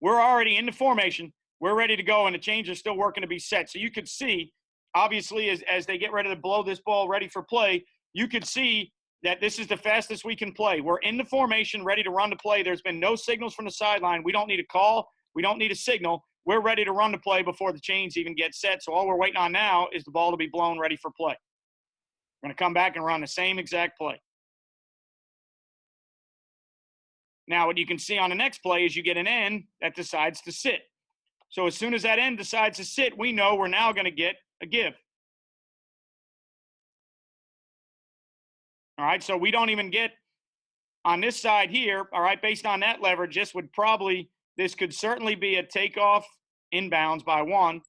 We're already in the formation. We're ready to go, and the chains are still working to be set. So you could see, obviously, as they get ready to blow this ball ready for play, you could see that this is the fastest we can play. We're in the formation, ready to run the play. There's been no signals from the sideline. We don't need a call. We don't need a signal. We're ready to run the play before the chains even get set. So all we're waiting on now is the ball to be blown ready for play. We're going to come back and run the same exact play. Now, what you can see on the next play is you get an end that decides to sit. So as soon as that end decides to sit, we know we're now going to get a give. All right, so we don't even get on this side here, all right, based on that leverage, this could certainly be a takeoff inbounds by 1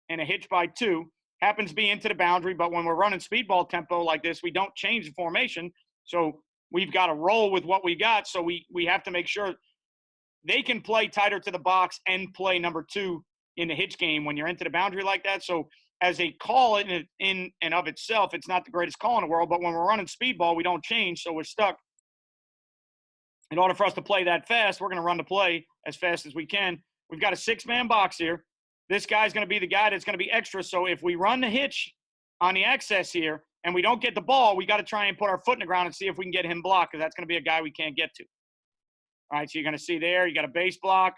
and a hitch by 2. Happens to be into the boundary, but when we're running speedball tempo like this, we don't change the formation. So we've got to roll with what we got. So we have to make sure they can play tighter to the box and play number 2 in the hitch game when you're into the boundary like that. So as a call in and of itself, it's not the greatest call in the world, but when we're running speedball, we don't change, so we're stuck. In order for us to play that fast, we're going to run the play as fast as we can. We've got a 6-man box here. This guy's going to be the guy that's going to be extra. So if we run the hitch on the access here and we don't get the ball, we got to try and put our foot in the ground and see if we can get him blocked, because that's going to be a guy we can't get to. All right, so you're going to see there, you got a base block.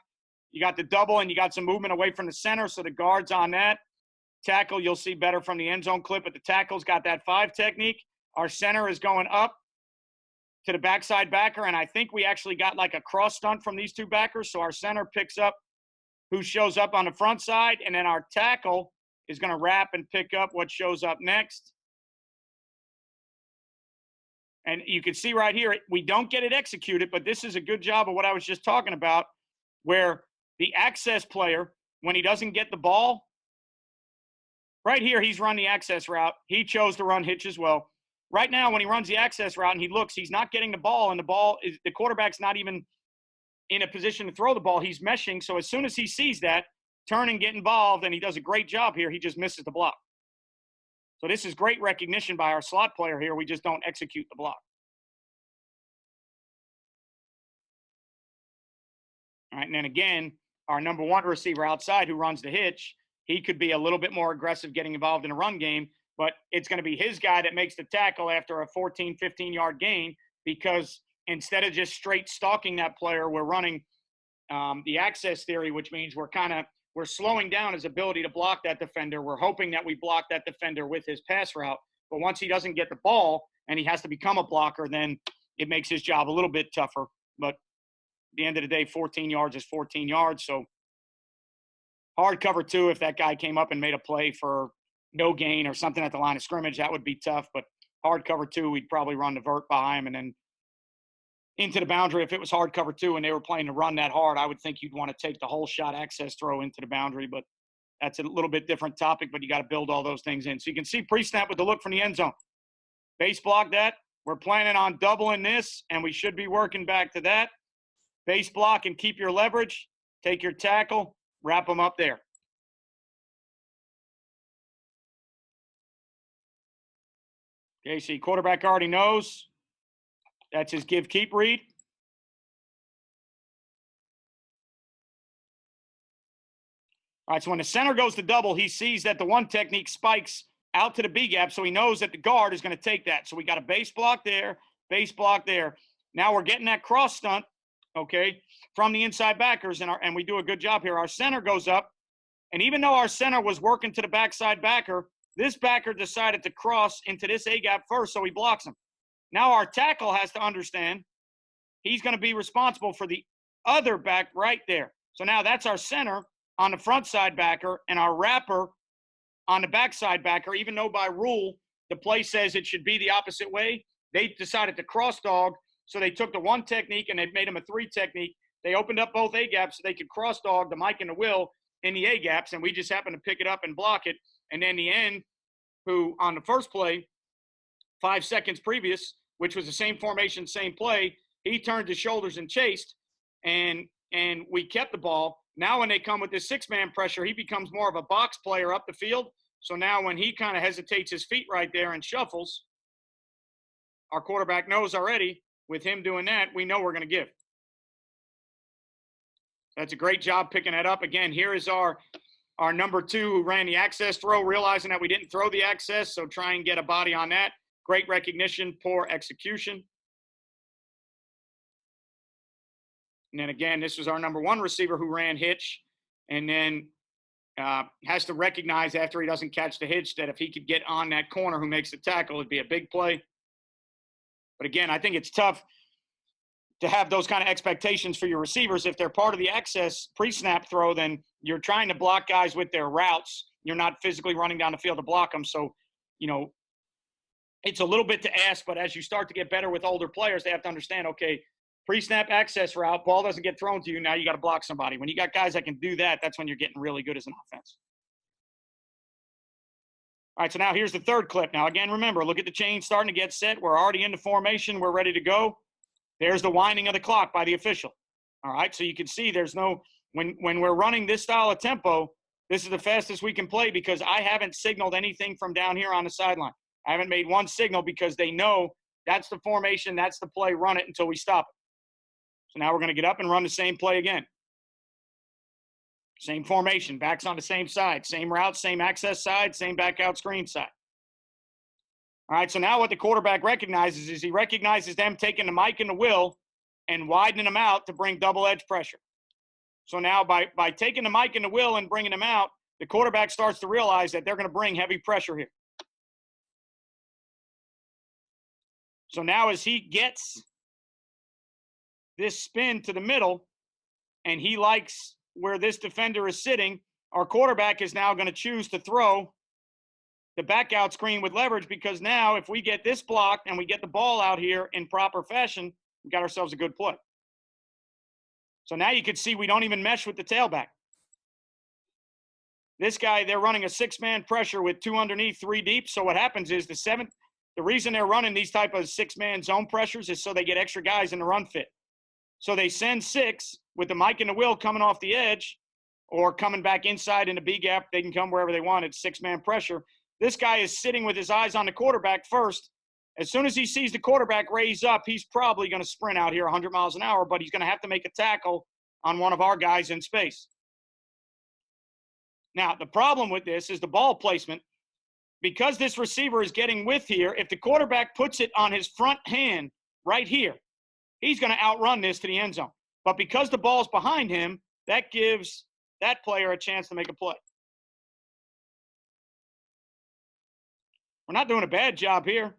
You got the double, and you got some movement away from the center, so the guard's on that. Tackle, you'll see better from the end zone clip, but the tackle's got that 5 technique. Our center is going up to the backside backer, and I think we actually got like a cross stunt from these 2 backers, so our center picks up who shows up on the front side, and then our tackle is going to wrap and pick up what shows up next. And you can see right here, we don't get it executed, but this is a good job of what I was just talking about, where the access player, when he doesn't get the ball, right here, he's run the access route. He chose to run hitch as well. Right now, when he runs the access route and he looks, he's not getting the ball, and the quarterback's not even in a position to throw the ball. He's meshing. So as soon as he sees that, turn and get involved, and he does a great job here. He just misses the block. So this is great recognition by our slot player here. We just don't execute the block. All right, and then again, our number 1 receiver outside who runs the hitch, he could be a little bit more aggressive getting involved in a run game, but it's going to be his guy that makes the tackle after a 14, 15-yard gain, because instead of just straight stalking that player, we're running the access theory, which means we're slowing down his ability to block that defender. We're hoping that we block that defender with his pass route, But once he doesn't get the ball and he has to become a blocker, then it makes his job a little bit tougher. But at the end of the day, 14 yards is 14 yards. So hard cover 2, if that guy came up and made a play for no gain or something at the line of scrimmage, that would be tough. But hard cover 2, we'd probably run the vert behind him and then into the boundary. If it was hard cover 2 and they were playing to run that hard, I would think you'd want to take the whole shot access throw into the boundary. But that's a little bit different topic, but you got to build all those things in. So you can see pre-snap with the look from the end zone. Base block that. We're planning on doubling this, and we should be working back to that. Base block and keep your leverage. Take your tackle, wrap them up there. Okay, see, quarterback already knows. That's his give-keep read. All right, so when the center goes to double, he sees that the one technique spikes out to the B gap, so he knows that the guard is going to take that. So we got a base block there, base block there. Now we're getting that cross stunt, okay, from the inside backers, and we do a good job here. Our center goes up, and even though our center was working to the backside backer, this backer decided to cross into this A gap first, so he blocks him. Now our tackle has to understand he's going to be responsible for the other back right there. So now that's our center on the front side backer and our wrapper on the backside backer, even though by rule the play says it should be the opposite way. They decided to cross dog, so they took the one technique and they made him a 3 technique. They opened up both A gaps so they could cross dog the Mike and the Will in the A gaps, and we just happened to pick it up and block it. And then the end, who on the first play, 5 seconds previous, which was the same formation, same play, he turned his shoulders and chased, and we kept the ball. Now when they come with this 6-man pressure, he becomes more of a box player up the field. So now when he kind of hesitates his feet right there and shuffles, our quarterback knows already with him doing that, we know we're going to give. That's a great job picking that up. Again, here is our number 2 who ran the access throw, realizing that we didn't throw the access, so try and get a body on that. Great recognition, poor execution. And then again, this was our number 1 receiver who ran hitch, and then has to recognize after he doesn't catch the hitch that if he could get on that corner who makes the tackle, it'd be a big play. But again, I think it's tough to have those kind of expectations for your receivers. If they're part of the access pre-snap throw, then you're trying to block guys with their routes. You're not physically running down the field to block them. So, you know, it's a little bit to ask, but as you start to get better with older players, they have to understand, okay, pre-snap access route, ball doesn't get thrown to you, now you got to block somebody. When you got guys that can do that, that's when you're getting really good as an offense. All right, so now here's the third clip. Now, again, remember, look at the chain starting to get set. We're already into formation. We're ready to go. There's the winding of the clock by the official. All right, so you can see there's no – when we're running this style of tempo, this is the fastest we can play because I haven't signaled anything from down here on the sideline. I haven't made one signal because they know that's the formation, that's the play, run it until we stop it. So now we're going to get up and run the same play again. Same formation, backs on the same side, same route, same access side, same back out screen side. All right, so now what the quarterback recognizes is he recognizes them taking the Mike and the Will and widening them out to bring double edge pressure. So now by taking the Mike and the Will and bringing them out, the quarterback starts to realize that they're going to bring heavy pressure here. So now as he gets this spin to the middle and he likes where this defender is sitting, our quarterback is now going to choose to throw the back out screen with leverage, because now if we get this blocked and we get the ball out here in proper fashion, we got ourselves a good play. So now you can see we don't even mesh with the tailback. This guy, they're running a 6-man pressure with 2 underneath, 3 deep. So what happens is the reason they're running these type of 6-man zone pressures is so they get extra guys in the run fit. So they send 6 with the Mike and the Will coming off the edge or coming back inside in the B gap. They can come wherever they want. It's 6-man pressure. This guy is sitting with his eyes on the quarterback first. As soon as he sees the quarterback raise up, he's probably going to sprint out here 100 miles an hour, but he's going to have to make a tackle on one of our guys in space. Now, the problem with this is the ball placement. Because this receiver is getting width here, if the quarterback puts it on his front hand right here, he's going to outrun this to the end zone. But because the ball's behind him, that gives that player a chance to make a play. We're not doing a bad job here.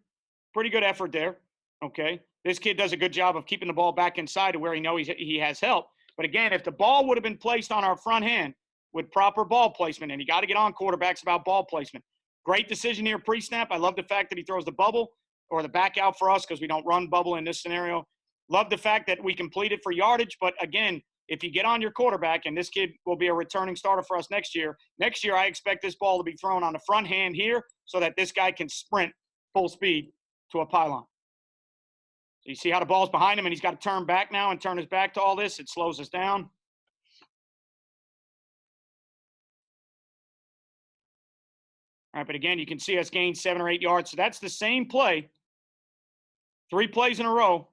Pretty good effort there. Okay. This kid does a good job of keeping the ball back inside to where he has help. But again, if the ball would have been placed on our front hand with proper ball placement, and you got to get on quarterbacks about ball placement. Great decision here pre-snap. I love the fact that he throws the bubble or the back out for us because we don't run bubble in this scenario. Love the fact that we complete it for yardage. But again, if you get on your quarterback, and this kid will be a returning starter for us next year, I expect this ball to be thrown on the front hand here so that this guy can sprint full speed to a pylon. So you see how the ball's behind him, and he's got to turn back now and turn his back to all this. It slows us down. All right, but again, you can see us gain 7 or 8 yards. So that's the same play, 3 plays in a row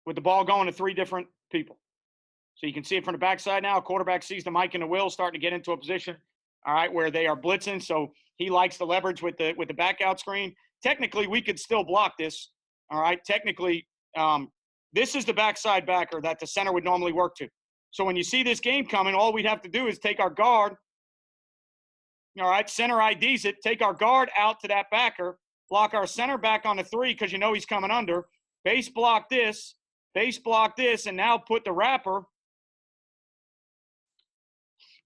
with the ball going to 3 different people. So you can see it from the backside now. Quarterback sees the Mike and the Will starting to get into a position, all right, where they are blitzing. So he likes the leverage with the back out screen. Technically, we could still block this, all right. Technically, this is the backside backer that the center would normally work to. So when you see this game coming, all we'd have to do is take our guard, all right, center IDs it, take our guard out to that backer, block our center back on the 3 because you know he's coming under, base block this, and now put the wrapper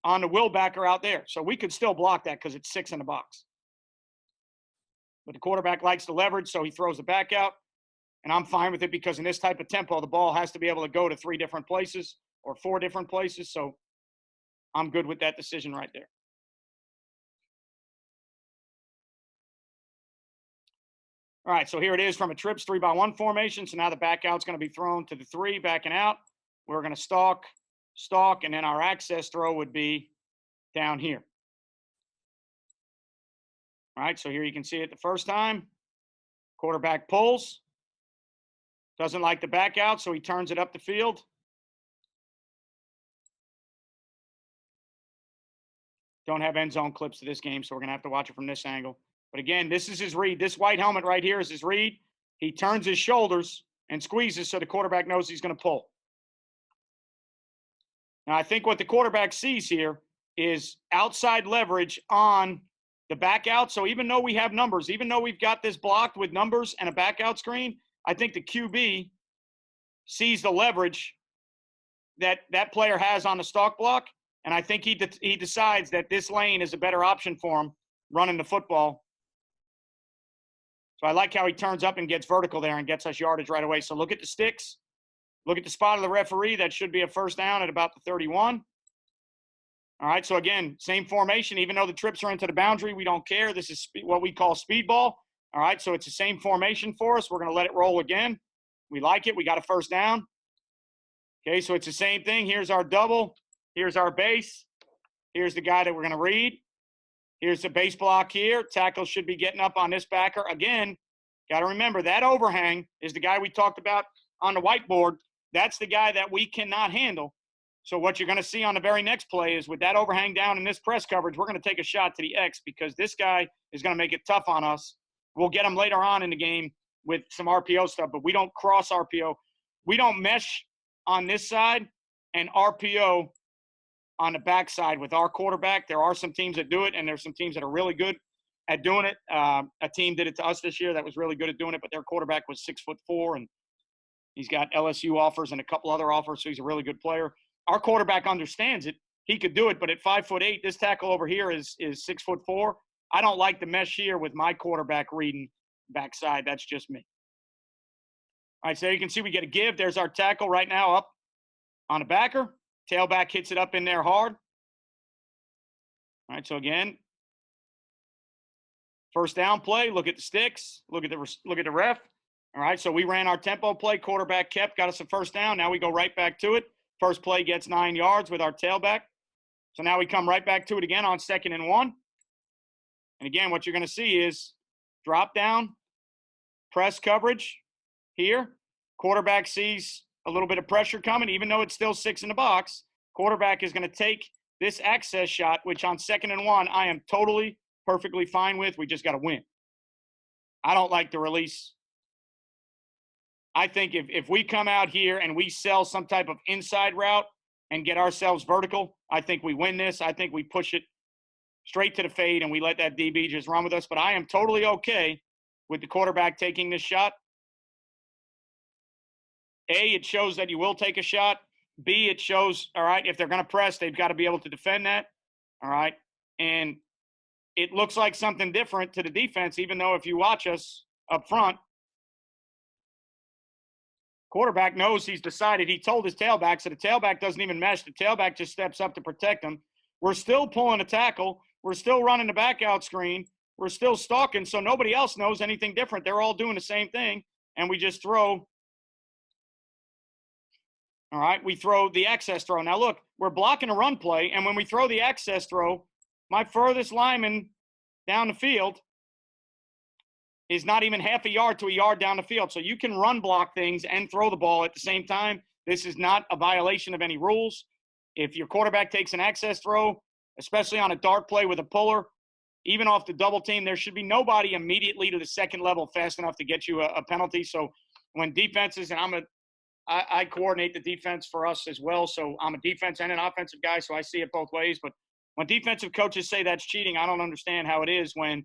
on the Will backer out there. So we could still block that because it's 6 in the box. But the quarterback likes the leverage, so he throws the back out. And I'm fine with it because in this type of tempo, the ball has to be able to go to 3 different places or 4 different places. So I'm good with that decision right there. All right, so here it is from a trips 3-by-1 formation. So now the back out's going to be thrown to the 3, backing out. We're going to stalk, and then our access throw would be down here. All right, so here you can see it the first time. Quarterback pulls. Doesn't like the back out, so he turns it up the field. Don't have end zone clips to this game, so we're going to have to watch it from this angle. But again, this is his read. This white helmet right here is his read. He turns his shoulders and squeezes so the quarterback knows he's going to pull. Now, I think what the quarterback sees here is outside leverage on the back out. So even though we have numbers, even though we've got this blocked with numbers and a back out screen, I think the QB sees the leverage that that player has on the stalk block, and I think he decides that this lane is a better option for him running the football. So I like how he turns up and gets vertical there and gets us yardage right away. So look at the sticks. Look at the spot of the referee. That should be a first down at about the 31. All right, so again, same formation. Even though the trips are into the boundary, we don't care. This is what we call speed ball. All right, so it's the same formation for us. We're going to let it roll again. We like it. We got a first down. Okay, so it's the same thing. Here's our double. Here's our base. Here's the guy that we're going to read. Here's the base block here. Tackle should be getting up on this backer. Again, got to remember that overhang is the guy we talked about on the whiteboard. That's the guy that we cannot handle. So what you're going to see on the very next play is with that overhang down in this press coverage, we're going to take a shot to the X because this guy is going to make it tough on us. We'll get him later on in the game with some RPO stuff, but we don't cross RPO. We don't mesh on this side and RPO on the backside with our quarterback. There are some teams that do it, and there's some teams that are really good at doing it. A team did it to us this year that was really good at doing it, but their quarterback was 6'4", and he's got LSU offers and a couple other offers, so he's a really good player. Our quarterback understands it. He could do it, but at 5'8", this tackle over here is 6'4". I don't like the mesh here with my quarterback reading backside. That's just me. All right, so you can see we get a give. There's our tackle right now up on the backer. Tailback hits it up in there hard. All right, so again, first down play. Look at the sticks. Look at the ref. All right, so we ran our tempo play. Quarterback kept, got us a first down. Now we go right back to it. First play gets 9 yards with our tailback. So now we come right back to it again on 2nd and 1. And again, what you're going to see is drop down, press coverage here. Quarterback sees a little bit of pressure coming, even though it's still 6 in the box. Quarterback is going to take this access shot, which on 2nd and 1, I am totally, perfectly fine with. We just got to win. I don't like the release. I think if we come out here and we sell some type of inside route and get ourselves vertical, I think we win this. I think we push it straight to the fade and we let that DB just run with us. But I am totally okay with the quarterback taking this shot. A, it shows that you will take a shot. B, it shows, all right, if they're going to press, they've got to be able to defend that. All right. And it looks like something different to the defense, even though if you watch us up front, quarterback knows he's decided. He told his tailback, so the tailback doesn't even mesh. The tailback just steps up to protect him. We're still pulling a tackle. We're still running the back out screen. We're still stalking, so nobody else knows anything different. They're all doing the same thing, and we just throw. All right, we throw the access throw. Now, look, we're blocking a run play, and when we throw the access throw, my furthest lineman down the field is not even half a yard to a yard down the field. So you can run block things and throw the ball at the same time. This is not a violation of any rules. If your quarterback takes an access throw, especially on a dart play with a puller, even off the double team, there should be nobody immediately to the second level fast enough to get you a penalty. So when defenses, and I coordinate the defense for us as well, so I'm a defense and an offensive guy, so I see it both ways. But when defensive coaches say that's cheating, I don't understand how it is when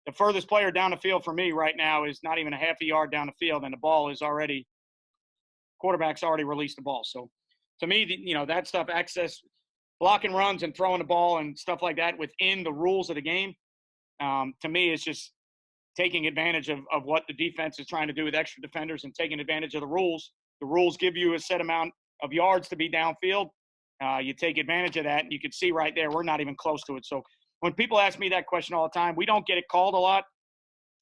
the furthest player down the field for me right now is not even a half a yard down the field, and the ball is already – quarterback's already released the ball. So to me, that stuff, access, blocking runs and throwing the ball and stuff like that within the rules of the game, to me is just taking advantage of what the defense is trying to do with extra defenders and taking advantage of the rules. The rules give you a set amount of yards to be downfield. You take advantage of that, and you can see right there we're not even close to it. So when people ask me that question all the time, we don't get it called a lot.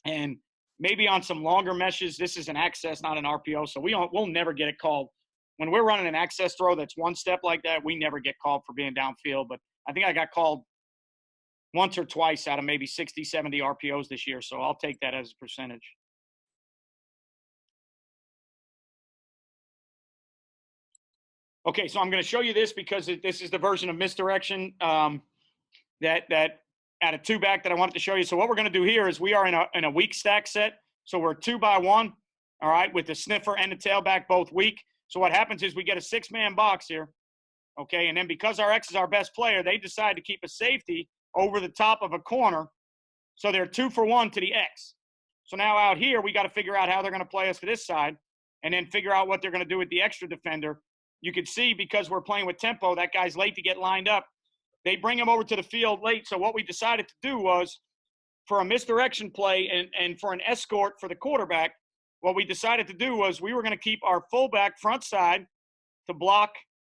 And maybe on some longer meshes, this is an access, not an RPO, so we'll never get it called. When we're running an access throw that's one step like that, we never get called for being downfield. But I think I got called once or twice out of maybe 60, 70 RPOs this year, so I'll take that as a percentage. Okay, so I'm going to show you this because this is the version of misdirection that at a two back that I wanted to show you. So what we're going to do here is we are in a weak stack set. So we're 2-by-1, all right, with the sniffer and the tailback both weak. So what happens is we get a 6-man box here, okay, and then because our X is our best player, they decide to keep a safety over the top of a corner. So they're 2-for-1 to the X. So now out here, we got to figure out how they're going to play us to this side and then figure out what they're going to do with the extra defender. You can see because we're playing with tempo, that guy's late to get lined up. They bring him over to the field late. So what we decided to do was for a misdirection play and for an escort for the quarterback, what we decided to do was we were going to keep our fullback front side to block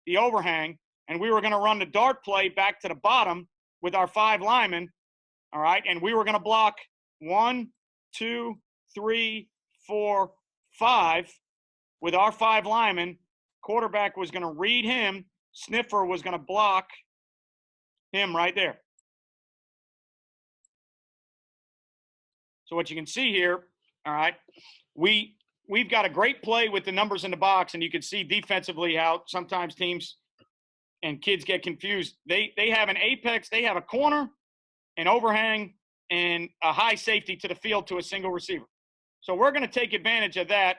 the overhang, and we were going to run the dart play back to the bottom with our 5 linemen, all right? And we were going to block 1, 2, 3, 4, 5 with our 5 linemen. Quarterback was going to read him. Sniffer was going to block him right there. So what you can see here, all right, we've got a great play with the numbers in the box, and you can see defensively how sometimes teams and kids get confused. They have an apex, they have a corner, an overhang, and a high safety to the field to a single receiver. So we're going to take advantage of that,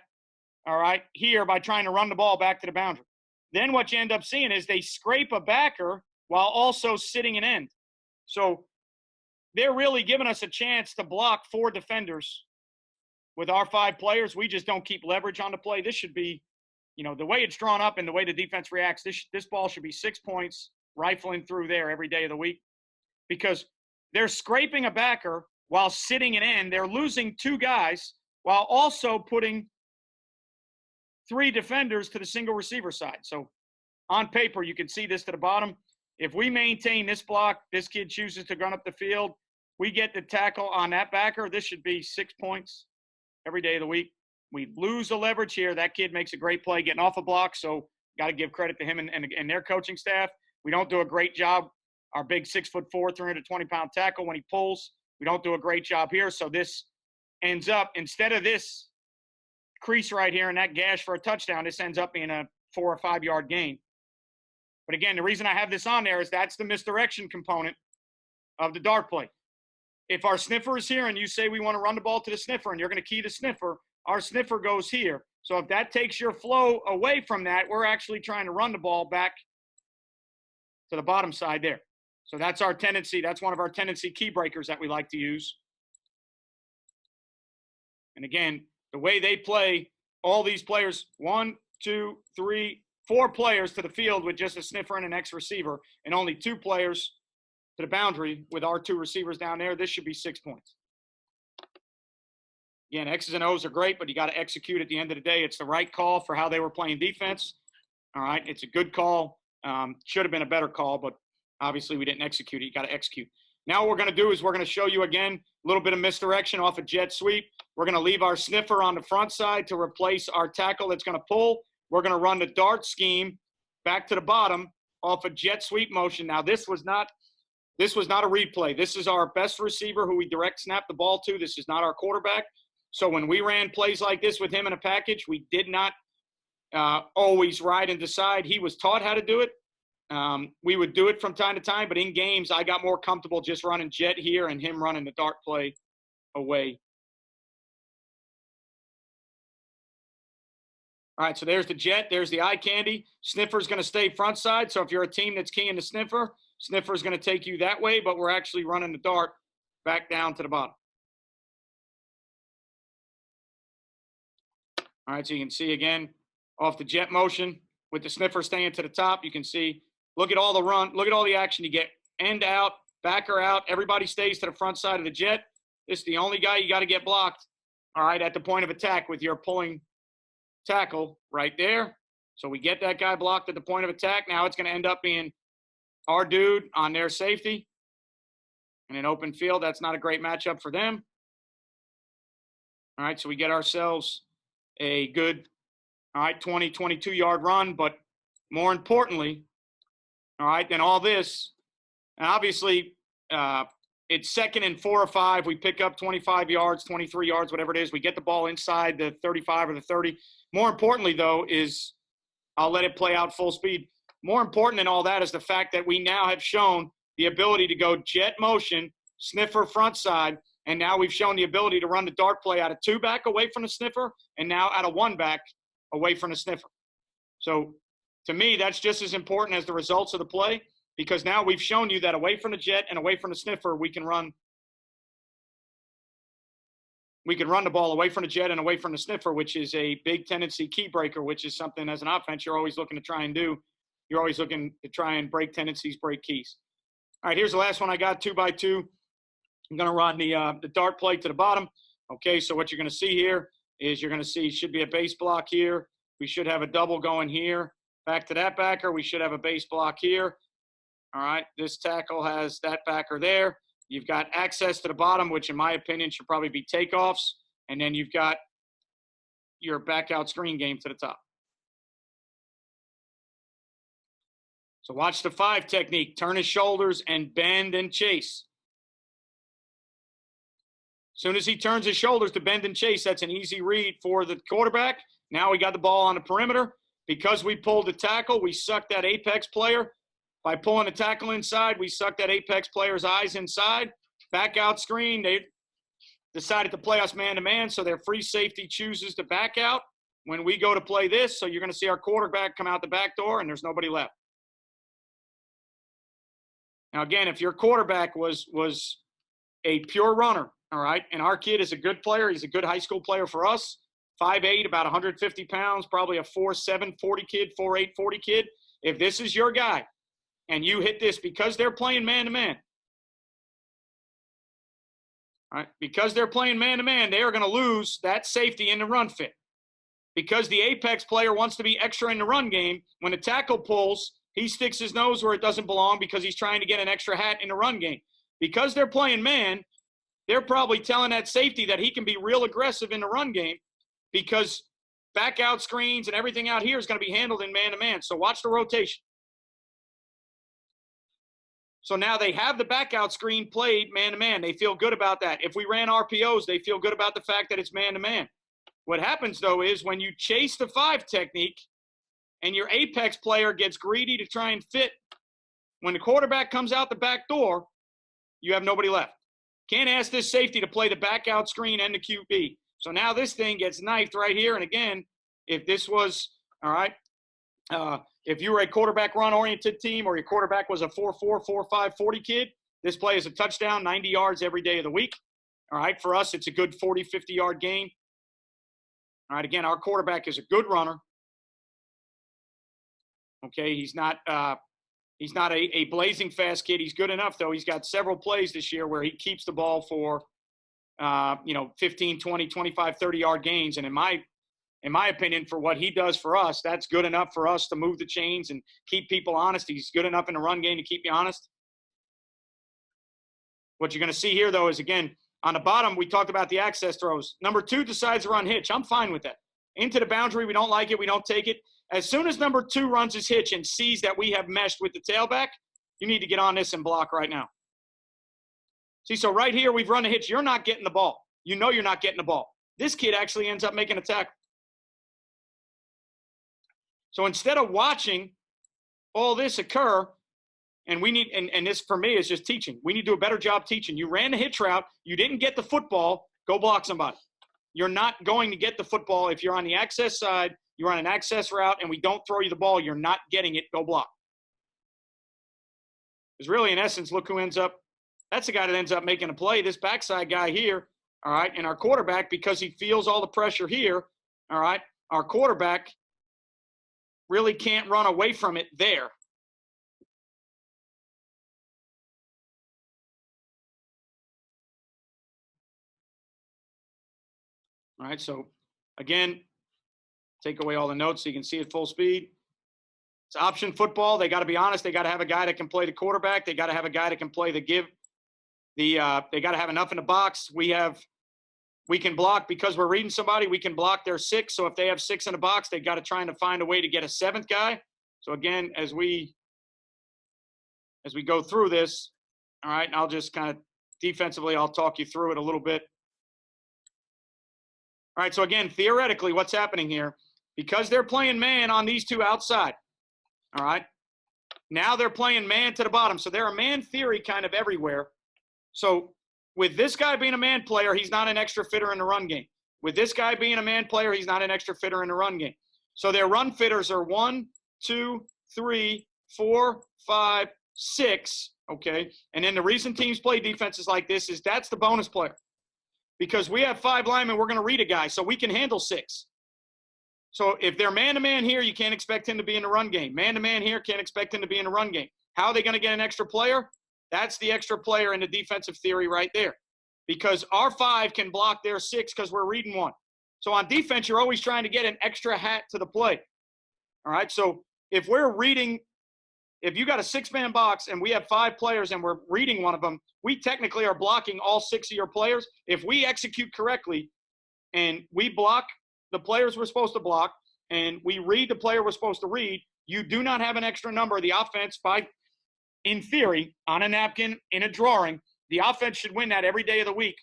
all right, here by trying to run the ball back to the boundary. Then what you end up seeing is they scrape a backer while also sitting an end. So they're really giving us a chance to block 4 defenders with our 5 players. We just don't keep leverage on the play. This should be, the way it's drawn up and the way the defense reacts, this ball should be 6 points rifling through there every day of the week because they're scraping a backer while sitting an end. They're losing 2 guys while also putting 3 defenders to the single receiver side. So on paper, you can see this to the bottom. If we maintain this block, this kid chooses to run up the field, we get the tackle on that backer, this should be 6 points every day of the week. We lose the leverage here. That kid makes a great play getting off a block, so got to give credit to him and their coaching staff. We don't do a great job. Our big 6'4", 320-pound tackle, when he pulls, we don't do a great job here. So this ends up, instead of this crease right here and that gash for a touchdown, this ends up being a 4 or 5 yard gain. But again, the reason I have this on there is that's the misdirection component of the dart play. If our sniffer is here and you say we want to run the ball to the sniffer and you're going to key the sniffer, our sniffer goes here. So if that takes your flow away from that, we're actually trying to run the ball back to the bottom side there. So that's our tendency. That's one of our tendency key breakers that we like to use. And again, the way they play, all these players, 1, 2, 3, 4 players to the field with just a sniffer and an X receiver, and only 2 players to the boundary with our 2 receivers down there. This should be 6 points. Again, X's and O's are great, but you got to execute at the end of the day. It's the right call for how they were playing defense. All right, it's a good call. Should have been a better call, but obviously we didn't execute it. You got to execute. Now what we're going to do is we're going to show you again a little bit of misdirection off a jet sweep. We're going to leave our sniffer on the front side to replace our tackle that's going to pull. We're going to run the dart scheme back to the bottom off a jet sweep motion. Now this was not a replay. This is our best receiver who we direct snap the ball to. This is not our quarterback. So when we ran plays like this with him in a package, we did not always ride and decide. He was taught how to do it. We would do it from time to time, but in games, I got more comfortable just running jet here and him running the dart play away. All right, so there's the jet. There's the eye candy. Sniffer's going to stay front side. So if you're a team that's keying the sniffer, sniffer's going to take you that way, but we're actually running the dart back down to the bottom. All right, so you can see again off the jet motion with the sniffer staying to the top. You can see, look at all the run, look at all the action you get. End out, backer out. Everybody stays to the front side of the jet. This is the only guy you got to get blocked, all right, at the point of attack with your pulling tackle right there. So we get that guy blocked at the point of attack. Now it's going to end up being our dude on their safety. In an open field, that's not a great matchup for them. All right, so we get ourselves a good, all right, 20, 22-yard run. But more importantly, all right, than all this, and obviously it's 2nd and 4 or 5. We pick up 25 yards, 23 yards, whatever it is. We get the ball inside the 35 or the 30. More importantly, though, is I'll let it play out full speed. More important than all that is the fact that we now have shown the ability to go jet motion, sniffer front side, and now we've shown the ability to run the dart play out of 2 back away from the sniffer and now out of 1 back away from the sniffer. So to me, that's just as important as the results of the play, because now we've shown you that away from the jet and away from the sniffer, we can run the ball away from the jet and away from the sniffer, which is a big tendency key breaker, which is something as an offense you're always looking to try and do. You're always looking to try and break tendencies, break keys. All right, here's the last one I got, 2x2. I'm going to run the dart play to the bottom. Okay, so what you're going to see here is you're going to see should be a base block here. We should have a double going here. Back to that backer, we should have a base block here. All right, this tackle has that backer there. You've got access to the bottom, which in my opinion should probably be takeoffs. And then you've got your back out screen game to the top. So watch the 5 technique. Turn his shoulders and bend and chase. As soon as he turns his shoulders to bend and chase, that's an easy read for the quarterback. Now we got the ball on the perimeter. Because we pulled the tackle, we sucked that apex player. By pulling the tackle inside, we sucked that apex player's eyes inside. Back out screen, they decided to play us man-to-man, so their free safety chooses to back out when we go to play this. So you're going to see our quarterback come out the back door, and there's nobody left. Now, again, if your quarterback was a pure runner, all right, and our kid is a good player, he's a good high school player for us, 5'8", about 150 pounds, probably a 4'7", 40 kid, 4'8", 40 kid. If this is your guy and you hit this because they're playing man-to-man, all right, because they're playing man-to-man, they are going to lose that safety in the run fit. Because the apex player wants to be extra in the run game, when the tackle pulls, he sticks his nose where it doesn't belong because he's trying to get an extra hat in the run game. Because they're playing man, they're probably telling that safety that he can be real aggressive in the run game because back out screens and everything out here is going to be handled in man-to-man. So watch the rotation. So now they have the back out screen played man-to-man. They feel good about that. If we ran RPOs, they feel good about the fact that it's man-to-man. What happens, though, is when you chase the 5 technique and your apex player gets greedy to try and fit, when the quarterback comes out the back door, you have nobody left. Can't ask this safety to play the back out screen and the QB. So now this thing gets knifed right here. And again, if this was, all right, if you were a quarterback run-oriented team or your quarterback was a 4'4", 4'5", 40 kid, this play is a touchdown, 90 yards every day of the week. All right, for us, it's a good 40, 50-yard gain. All right, again, our quarterback is a good runner. Okay, he's not a blazing fast kid. He's good enough, though. He's got several plays this year where he keeps the ball for, 15, 20, 25, 30-yard gains. And in my opinion, for what he does for us, that's good enough for us to move the chains and keep people honest. He's good enough in the run game to keep you honest. What you're going to see here, though, is, again, on the bottom, we talked about the access throws. Number 2 decides to run hitch. I'm fine with that. Into the boundary, we don't like it. We don't take it. As soon as number 2 runs his hitch and sees that we have meshed with the tailback, you need to get on this and block right now. See, so right here, we've run a hitch. You're not getting the ball. You know you're not getting the ball. This kid actually ends up making a tackle. So instead of watching all this occur, and we need, and this for me is just teaching. We need to do a better job teaching. You ran the hitch route. You didn't get the football. Go block somebody. You're not going to get the football if you're on the access side. You're on an access route, and we don't throw you the ball. You're not getting it. Go block. Because really, in essence, look who ends up. That's the guy that ends up making a play. This backside guy here, all right, and our quarterback, because he feels all the pressure here, all right, our quarterback really can't run away from it there. All right, so again, take away all the notes so you can see it full speed. It's option football. They got to be honest. They got to have a guy that can play the quarterback. They got to have a guy that can play the give. They got to have enough in the box. We can block because we're reading somebody. We can block their 6. So if they have 6 in the box, they got to try to find a way to get a 7th guy. So again, as we go through this, all right, and I'll just kind of defensively, I'll talk you through it a little bit. All right, so again, theoretically, what's happening here, because they're playing man on these 2 outside, all right, now they're playing man to the bottom. So they're a man theory kind of everywhere. So with this guy being a man player, he's not an extra fitter in the run game. With this guy being a man player, he's not an extra fitter in the run game. So their run fitters are 1, 2, 3, 4, 5, 6, okay? And then the reason teams play defenses like this is that's the bonus player. Because we have 5 linemen, we're going to read a guy, so we can handle 6. So if they're man-to-man here, you can't expect him to be in the run game. Man-to-man here, can't expect him to be in the run game. How are they going to get an extra player? That's the extra player in the defensive theory right there. Because our 5 can block their 6 because we're reading 1. So on defense, you're always trying to get an extra hat to the play. All right, so if we're reading – if you got a 6-man box and we have 5 players and we're reading one of them, we technically are blocking all 6 of your players. If we execute correctly and we block the players we're supposed to block and we read the player we're supposed to read, you do not have an extra number. The offense, in theory, on a napkin, in a drawing, the offense should win that every day of the week.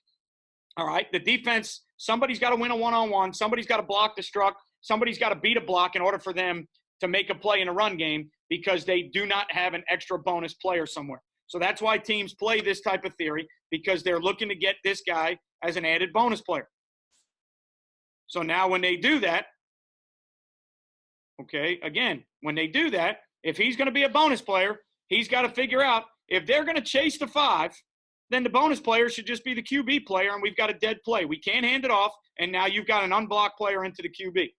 All right, the defense, somebody's got to win a one-on-one. Somebody's got to block the struck. Somebody's got to beat a block in order for them to make a play in a run game because they do not have an extra bonus player somewhere. So that's why teams play this type of theory, because they're looking to get this guy as an added bonus player. So now when they do that, okay, again, when they do that, if he's going to be a bonus player, he's got to figure out if they're going to chase the 5, then the bonus player should just be the QB player, and we've got a dead play. We can't hand it off, and now you've got an unblocked player into the QB.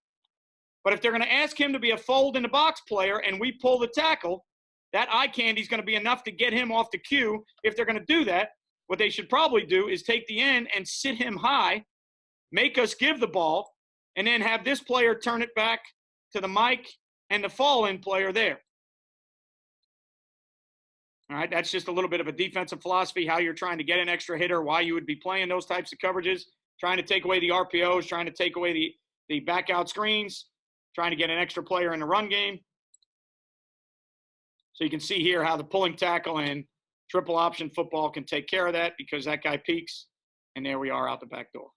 But if they're going to ask him to be a fold-in-the-box player and we pull the tackle, that eye candy is going to be enough to get him off the cue. If they're going to do that, what they should probably do is take the end and sit him high, make us give the ball, and then have this player turn it back to the Mike and the fall-in player there. All right, that's just a little bit of a defensive philosophy, how you're trying to get an extra hitter, why you would be playing those types of coverages, trying to take away the RPOs, trying to take away the back-out screens, trying to get an extra player in the run game. So you can see here how the pulling tackle and triple option football can take care of that because that guy peeks, and there we are out the back door.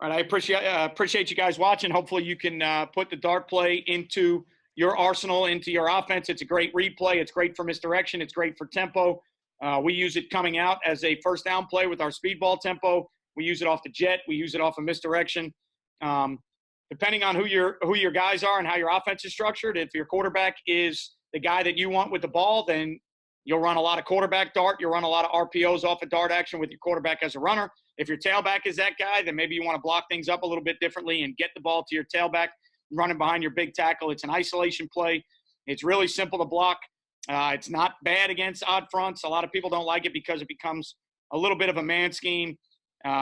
All right, I appreciate you guys watching. Hopefully you can put the dart play into your arsenal, into your offense. It's a great replay. It's great for misdirection. It's great for tempo. We use it coming out as a first down play with our speedball tempo. We use it off the jet. We use it off of misdirection. Depending on who your guys are and how your offense is structured, if your quarterback is the guy that you want with the ball, then you'll run a lot of quarterback dart. You'll run a lot of RPOs off of dart action with your quarterback as a runner. If your tailback is that guy, then maybe you want to block things up a little bit differently and get the ball to your tailback, running behind your big tackle. It's an isolation play. It's really simple to block. It's not bad against odd fronts. A lot of people don't like it because it becomes a little bit of a man scheme.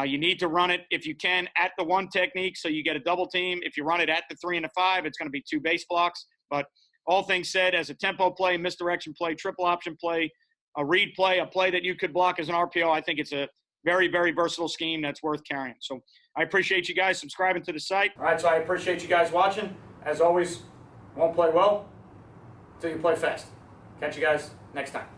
You need to run it, if you can, at the one technique, so you get a double team. If you run it at the 3 and the 5, it's going to be 2 base blocks. But all things said, as a tempo play, misdirection play, triple option play, a read play, a play that you could block as an RPO, I think it's a very, very versatile scheme that's worth carrying. So I appreciate you guys subscribing to the site. All right, so I appreciate you guys watching. As always, won't play well until you play fast. Catch you guys next time.